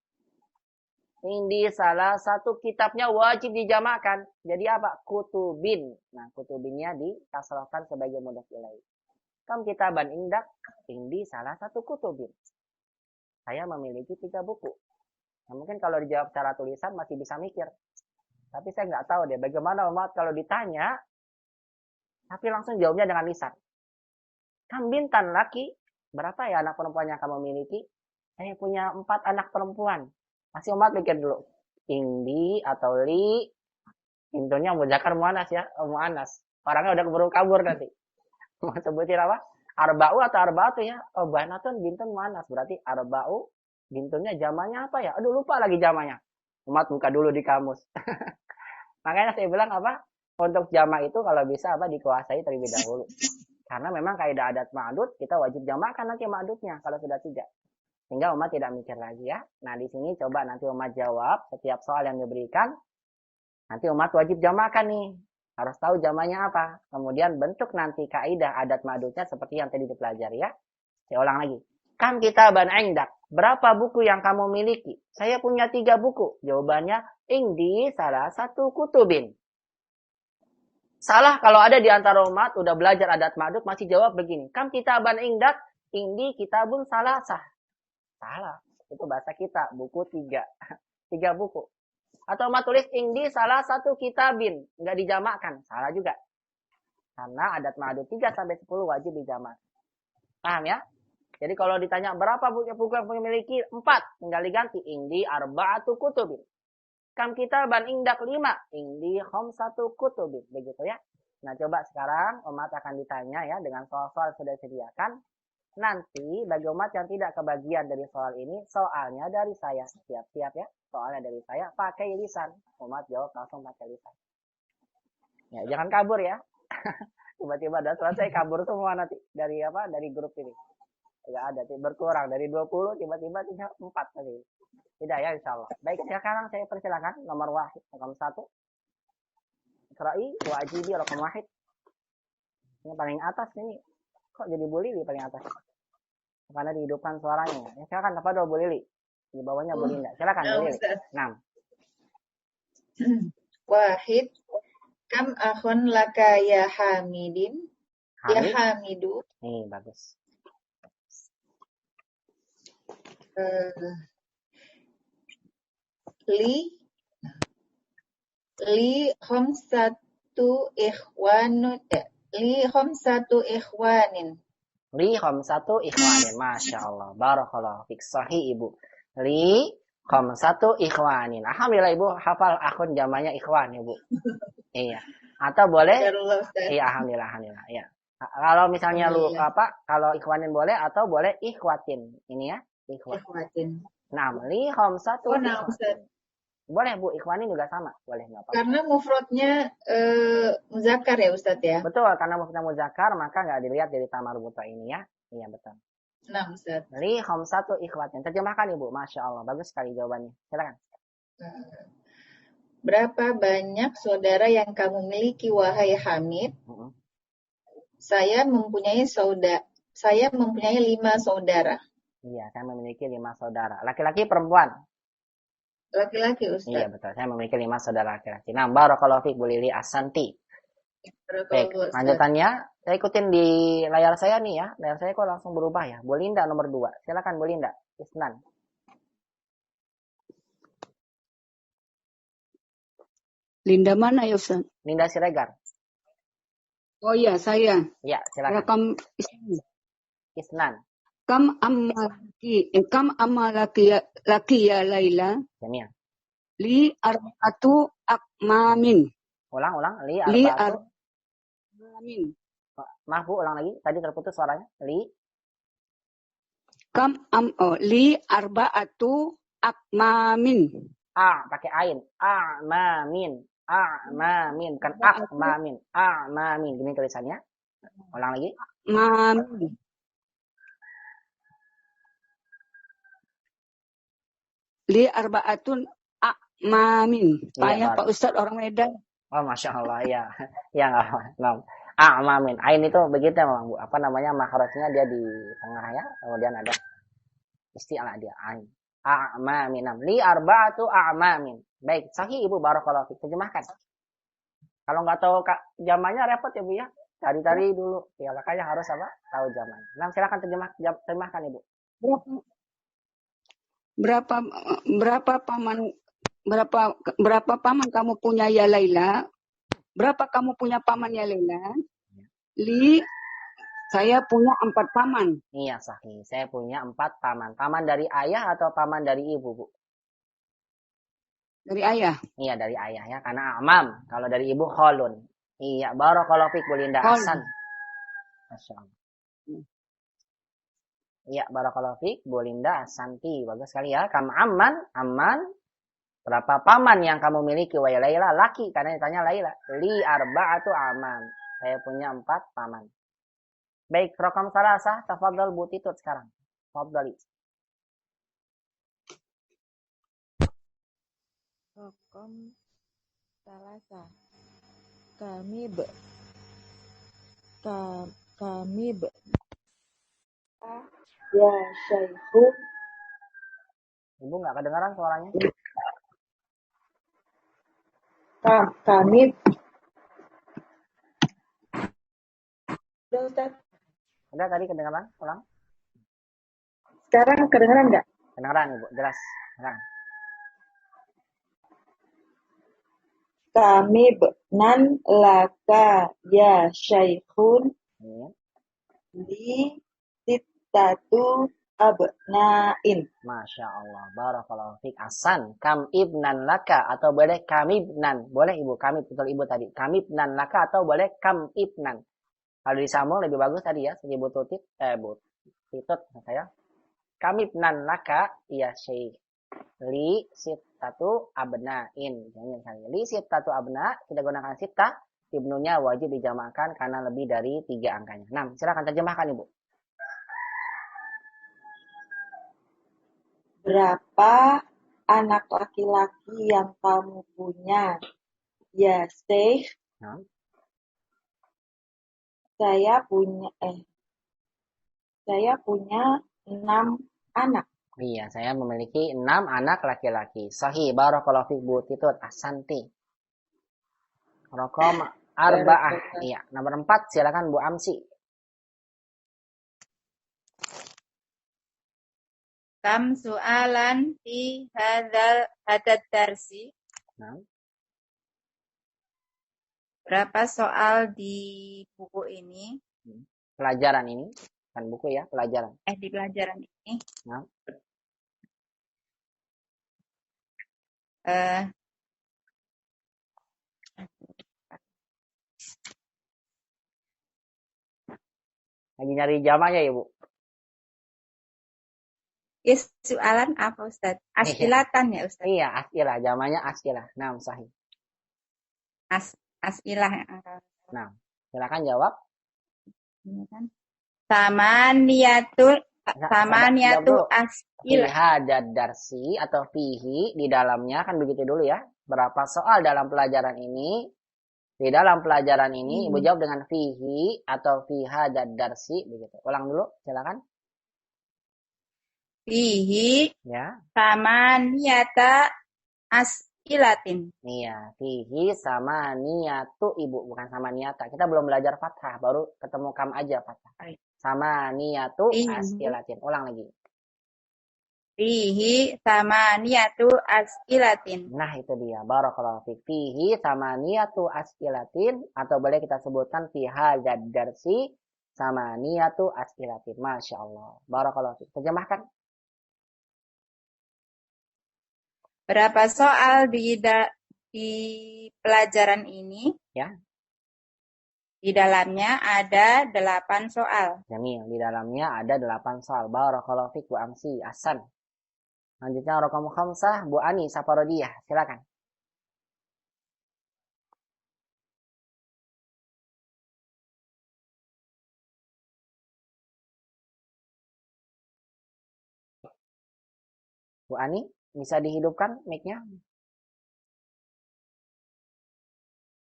Indi salah satu, kitabnya wajib dijamakkan. Jadi apa? Kutubin. Nah, kutubinnya dikasrahkan sebagai mudhof ilaih. Kam kitaban indak, indi salah satu kutubin. Saya memiliki 3 buku. Nah, mungkin kalau dijawab secara tulisan masih bisa mikir. Tapi saya nggak tahu deh bagaimana umat kalau ditanya, tapi langsung jawabnya dengan lisan. Kam bintan laki, berapa ya anak perempuan yang kamu miliki? Saya punya 4 anak perempuan. Masih umat mikir dulu. Indi atau li, intinya muzakkar muannas ya, muannas. Orangnya udah keburu kabur nanti. Mau sebutin apa? Arba'u atau arba'atu ya? Oh, banatun bintun muannas, berarti arba'u. Bintunnya jamannya apa ya? Aduh lupa lagi jamannya. Umat buka dulu di kamus. Makanya saya bilang apa? Untuk jamak itu kalau bisa apa dikuasai terlebih dahulu. Karena memang kaidah adat ma'dud kita wajib jamakkan nanti ma'dudnya kalau sudah 3. Sehingga umat tidak mikir lagi ya. Nah di sini coba nanti umat jawab setiap soal yang diberikan. Nanti umat wajib jamakkan nih. Harus tahu jamaknya apa. Kemudian bentuk nanti kaidah adat ma'dudnya seperti yang tadi dipelajari ya. Saya ulang lagi. Kam kitaban indak. Berapa buku yang kamu miliki? Saya punya 3 buku. Jawabannya, indi salah satu kutubin. Salah kalau ada di antara umat, udah belajar adat ma'dud, masih jawab begini. Kam kitaban indak, indi kitabun salah sah. Salah. Itu bahasa kita, buku 3. 3 buku. Atau Umat tulis indi salah satu kitabin. Nggak dijamakkan. Salah juga. Karena adat ma'adud 3 sampai 10 wajib dijamak. Paham ya? Jadi kalau ditanya berapa buku yang memiliki 4. Tinggal diganti. Indi arba'atu kutubin. Kam kitaban indak 5. Indi khamsatu kutubin. Begitu ya. Nah coba sekarang umat akan ditanya ya. Dengan soal-soal sudah disediakan. Nanti bagi umat yang tidak kebagian dari soal ini, soalnya dari saya. Siap-siap ya. Soalnya dari saya pakai lisan. Umat jawab langsung pakai lisan. Ya, jangan kabur ya. Tiba-tiba udah selesai kabur semua nanti dari grup ini. Enggak ada, berkurang dari 20 tiba-tiba tinggal 4 tadi. Tidak ya insyaallah. Baik, sekarang saya persilakan nomor wahid, nomor 1. Iqra'i wa ajibi raqam wahid. Ini paling atas ini. Kok jadi Bu Lili paling atas? Karena dihidupkan suaranya. Ya, silakan kepada Bu Lili. Di bawahnya Bu Linda. Silakan Bu Lili. 6. Wahid. Kam akhun laka ya Hamidin? Ya Hamidu. Nih, bagus. Li khamsatu ikhwanin. Li khamsatu ikhwanin. Masya Allah. Barakallahu fik. Sahih Ibu. Li khamsatu ikhwanin. Alhamdulillah Ibu hafal akun jamanya ikhwan Ibu. Iya. Atau boleh? Iya, alhamdulillah. Iya. Kalau misalnya kalau ikhwanin boleh atau boleh ikhwatin. Ini ya, ikhwatin. Li khamsatu. Boleh Bu, ikhwanin juga sama. Boleh enggak apa-apa. Karena mufradnya muzakkar ya Ustaz ya? Betul, karena mufradnya muzakkar maka enggak dilihat dari tamarbuta ini ya. Iya, betul. Nah, Ustaz. Li khamsatu ikhwatin. Terjemahkan Ibu, Masya Allah. Bagus sekali jawabannya. Silakan. Berapa banyak saudara yang kamu miliki wahai Hamid? Saya mempunyai 5 saudara. Iya, saya memiliki 5 saudara. Laki-laki perempuan? Laki-laki Ustaz. Iya betul, saya memiliki 5 saudara laki-laki. Nah, barakallahu fiik Bu Lili Asanti. Baik, lanjutannya saya ikutin di layar saya nih ya. Layar saya kok langsung berubah ya. Bu Linda nomor 2. Silakan Bu Linda. Isnan. Linda mana ya Ustaz? Linda Siregar. Oh iya, saya. Ya, silakan. Rakam Isnan. Kam amalaki ya Laila? Jamil. Li arba'atu akmamin. Ulang. Li akmamin. Maaf Bu, ulang lagi. Tadi terputus suaranya. Li arba'atu akmamin. Pakai ain. A'mamin. Bukan akmamin. A'mamin. Gini tulisannya. Ulang lagi. Mamin. Li arba'atun akmamin. Payah Pak Ustadz orang Medan. Oh, Masya Allah. Ya. Ya, enggak. A'mamin. Ain itu begitu memang Bu. Apa namanya, makhrajnya dia di tengah ya. Kemudian ada isti'la dia. Ain. A'mamin. Li arba'atu a'mamin. Baik. Sahih Ibu. Barakallahu fiik. Terjemahkan. Kalau nggak tahu jamannya repot ya Bu ya. Cari-cari dulu. Ya, makanya harus tahu jamannya. Nah, silakan terjemahkan Ibu. Berapa paman kamu punya ya Laila? Berapa kamu punya paman ya Laila? Saya punya 4 paman. Iya sahih. Saya punya 4 paman. Paman dari ayah atau paman dari ibu Bu? Dari ayah. Iya dari ayah ya. Karena amam. Kalau dari ibu kholun. Iya. Barakallahu fiik Bu Linda Hasan. Masya Allah. Iya, barakallahu fiik, Bu Linda Santi. Bagus sekali ya. Kam aman. Berapa paman yang kamu miliki? Wa Laila, laki. Karena ditanya Laila. Li arba'atu aman. Saya punya 4 paman. Baik, rokam salasah. Tafadhal Bu Titut sekarang. Tafadhali. Rokam salasah. Kami ya Syaihu. Ibu nggak kedengaran suaranya? Kami. Udah Ustaz. Udah tadi kedengaran? Ulang. Sekarang kedengaran nggak? Kedengaran Ibu, jelas. Kedengaran. Kami benan laka ya syaikhun Ya. li sittatu abnain. Masya Allah, barakallahu fiik. Ahsan. Kam ibnan laka atau boleh kamibnan. Boleh ibu, kami betul ibu tadi. Kamibnan laka atau boleh kam ibnan. Kalau disambung lebih bagus tadi ya, ibu tutit, bu titut saya. Kamibnan laka ya syekh. Li sittatu abnain. Jangan misalnya li sittatu abna, kita gunakan sittah. Ibnunya wajib dijamakan karena lebih dari 3 angkanya. 6. Silakan terjemahkan ibu. Berapa anak laki-laki yang kamu punya? Ya, Syekh, Nah. saya punya 6 anak. Iya, saya memiliki 6 anak laki-laki. Sahih, barakallahu fiik Bu Titut. Ahsanti. Raqam arba'ah. Iya, nomor 4 silakan Bu Amsi. Kam soalan fi hadad darsi? Nah. Berapa soal di buku ini? Pelajaran ini, kan buku ya, pelajaran. Di pelajaran ini. Nah. Lagi nyari jamaknya ya, Bu? Soalan apa, Ustaz? Asilatan ya, Ustaz? Iya, asilah. Jamaknya asilah. Nah, sahih. Asilah. Nah, silakan jawab. Samaniyatu asilah. Hadad darsi atau fihi di dalamnya, kan begitu dulu ya. Berapa soal dalam pelajaran ini? Di dalam pelajaran ini Ibu jawab dengan fihi atau fi hadad darsi begitu. Ulang dulu, silakan. Fihi ya. samaniyata as'ilatin. Iya, fihi sama niyatu Ibu, bukan sama niyata. Kita belum belajar fathah, baru ketemu kam aja fathah. Sama niyatu as'ilatin. Ulang lagi. Fihi samaniyatu as'ilatin. Nah, itu dia. Barakallahu fiik. Fihi samaniyatu as'ilatin, atau boleh kita sebutkan fi hadzal darsi samaniyatu as'ilatin. Masya Allah. Barakallahu fiik. Terjemahkan. Berapa soal di pelajaran ini? Ya. Di dalamnya ada 8 soal. Jamil. Di dalamnya ada 8 soal. Barakallahu fiik Bu Amsi. Ahsan. Lanjutnya raqam khamsah Bu Ani Safarodiyah. Silakan. Bu Ani, bisa dihidupkan mic-nya?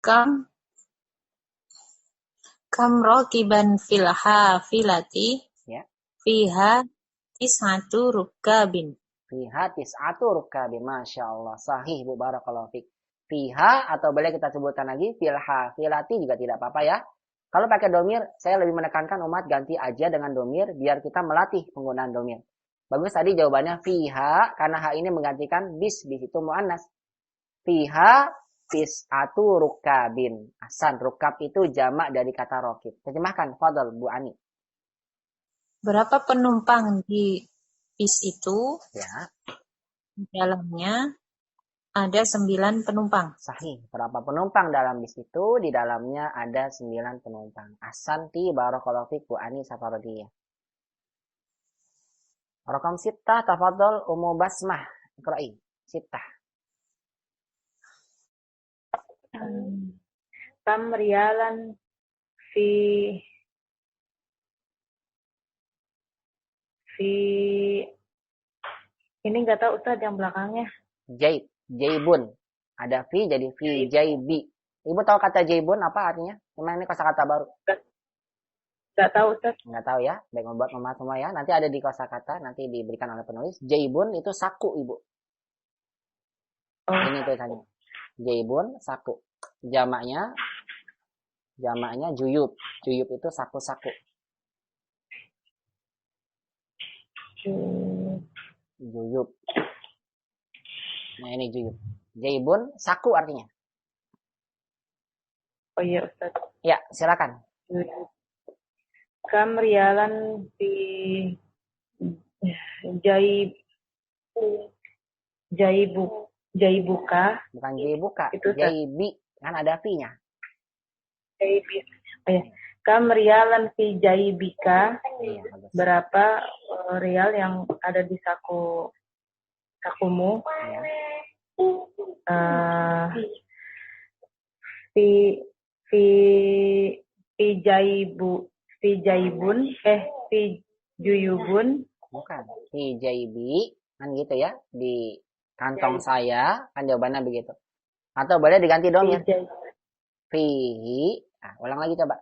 Kam raqiban fil hafilati ya. Fiha tis'atu rukabin. Fiha tis'atu rukabin. Masya Allah. Sahih Bu, barakallahu fiik. Fiha, atau boleh kita sebutkan lagi fil hafilati juga tidak apa-apa ya. Kalau pakai domir, saya lebih menekankan umat ganti aja dengan domir biar kita melatih penggunaan domir. Bagus tadi jawabannya fiha, karena ha ini menggantikan bis itu mu'annas. Fiha tis'atu rukabin. Ahsan, rukab itu jamak dari kata rokib. Terjemahkan, fadal Bu Ani. Berapa penumpang di bis itu? Ya. Di dalamnya ada 9 penumpang. Sahih. Berapa penumpang dalam bis itu? Di dalamnya ada 9 penumpang. Ahsanti barakallahu fiik Bu Ani Safarodiyah. Raqam sittah, tafadhol Ummu Basmah. Iqra'i. Sittah. Kam rialan fi ini enggak tahu Ustaz yang belakangnya. Jaibun. Ada fi jadi fi jaibi. Ibu tahu kata jaibun apa artinya? Memang ini kosakata baru. Enggak tahu Ustaz. Enggak tahu ya. Baik membuat mama semua ya. Nanti ada di kosakata, nanti diberikan oleh penulis. Jaibun itu saku, Ibu. Ini tulisannya. Jaibun saku. Jamaknya juyub. Juyub itu saku-saku. Juyub. Nah, ini juyub. Jaibun saku artinya. Oh iya Ustaz. Ya, silakan. Kam rialan fi jai jaibuka Bukan jaibuka, itu Ustaz. jaibi. Kan ada fi-nya. Jaibi. Oh iya. Kam rialan fi jaibika. Iya, bagus. Berapa rial yang ada di sakumu? Ya. Fi fi fi jaibun fi juyubun. Bukan. Fi jaibi. Kan gitu ya. Di kantong saya. Kan jawabannya begitu. Atau boleh diganti domir. Fihi. Nah, ulang lagi coba.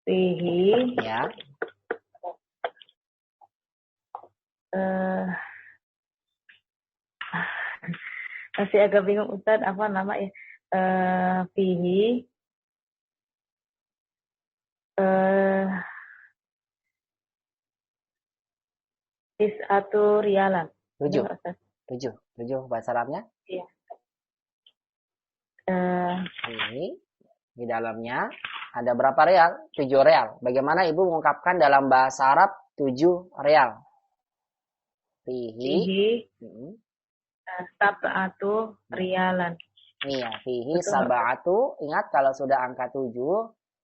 Fihi. Ya. Masih agak bingung Ustaz apa nama ya. Fihi. Tis'atu rialan. 7 bahasa Arabnya. Iya. Ini di dalamnya ada berapa real? 7 real. Bagaimana Ibu mengungkapkan dalam bahasa Arab 7 real? Fihi sab'atu rialan. Iya, fihi sab'atu. Ingat kalau sudah angka 7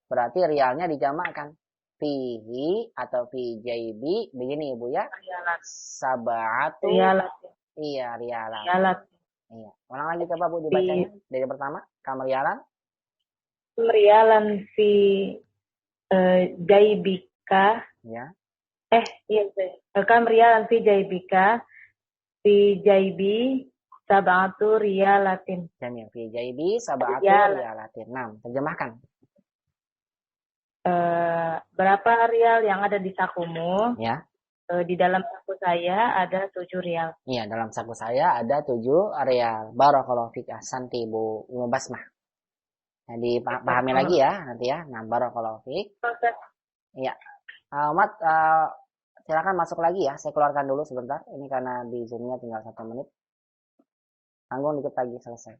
berarti rialnya dijamakkan. Fihi atau fi jaibi begini Ibu ya. Rialan. Sab'atu. Rialan. Iya, rialan. Rialan. Iya. Ulang lagi coba Bu dibacanya dari pertama. Kamrialan. Rialan fi jaibika. Ya. Iya. Kamrialan fi jaibika. Fi jaibi sab'atu rialatin. Jamil. Fi jaibi sab'atu rialatin. 6. Terjemahkan. Berapa rial yang ada di sakumu? Ya. Di dalam saku saya ada 7 rial. Iya, dalam saku saya ada 7 rial. Barakallahu fik. Ahsanti Bu Basmah. Jadi pahami lagi ya nanti ya. Nah, barakallahu fik. Iya. Umat silakan masuk lagi ya. Saya keluarkan dulu sebentar. Ini karena di Zoom-nya tinggal 1 menit. Tanggung dikit lagi selesai.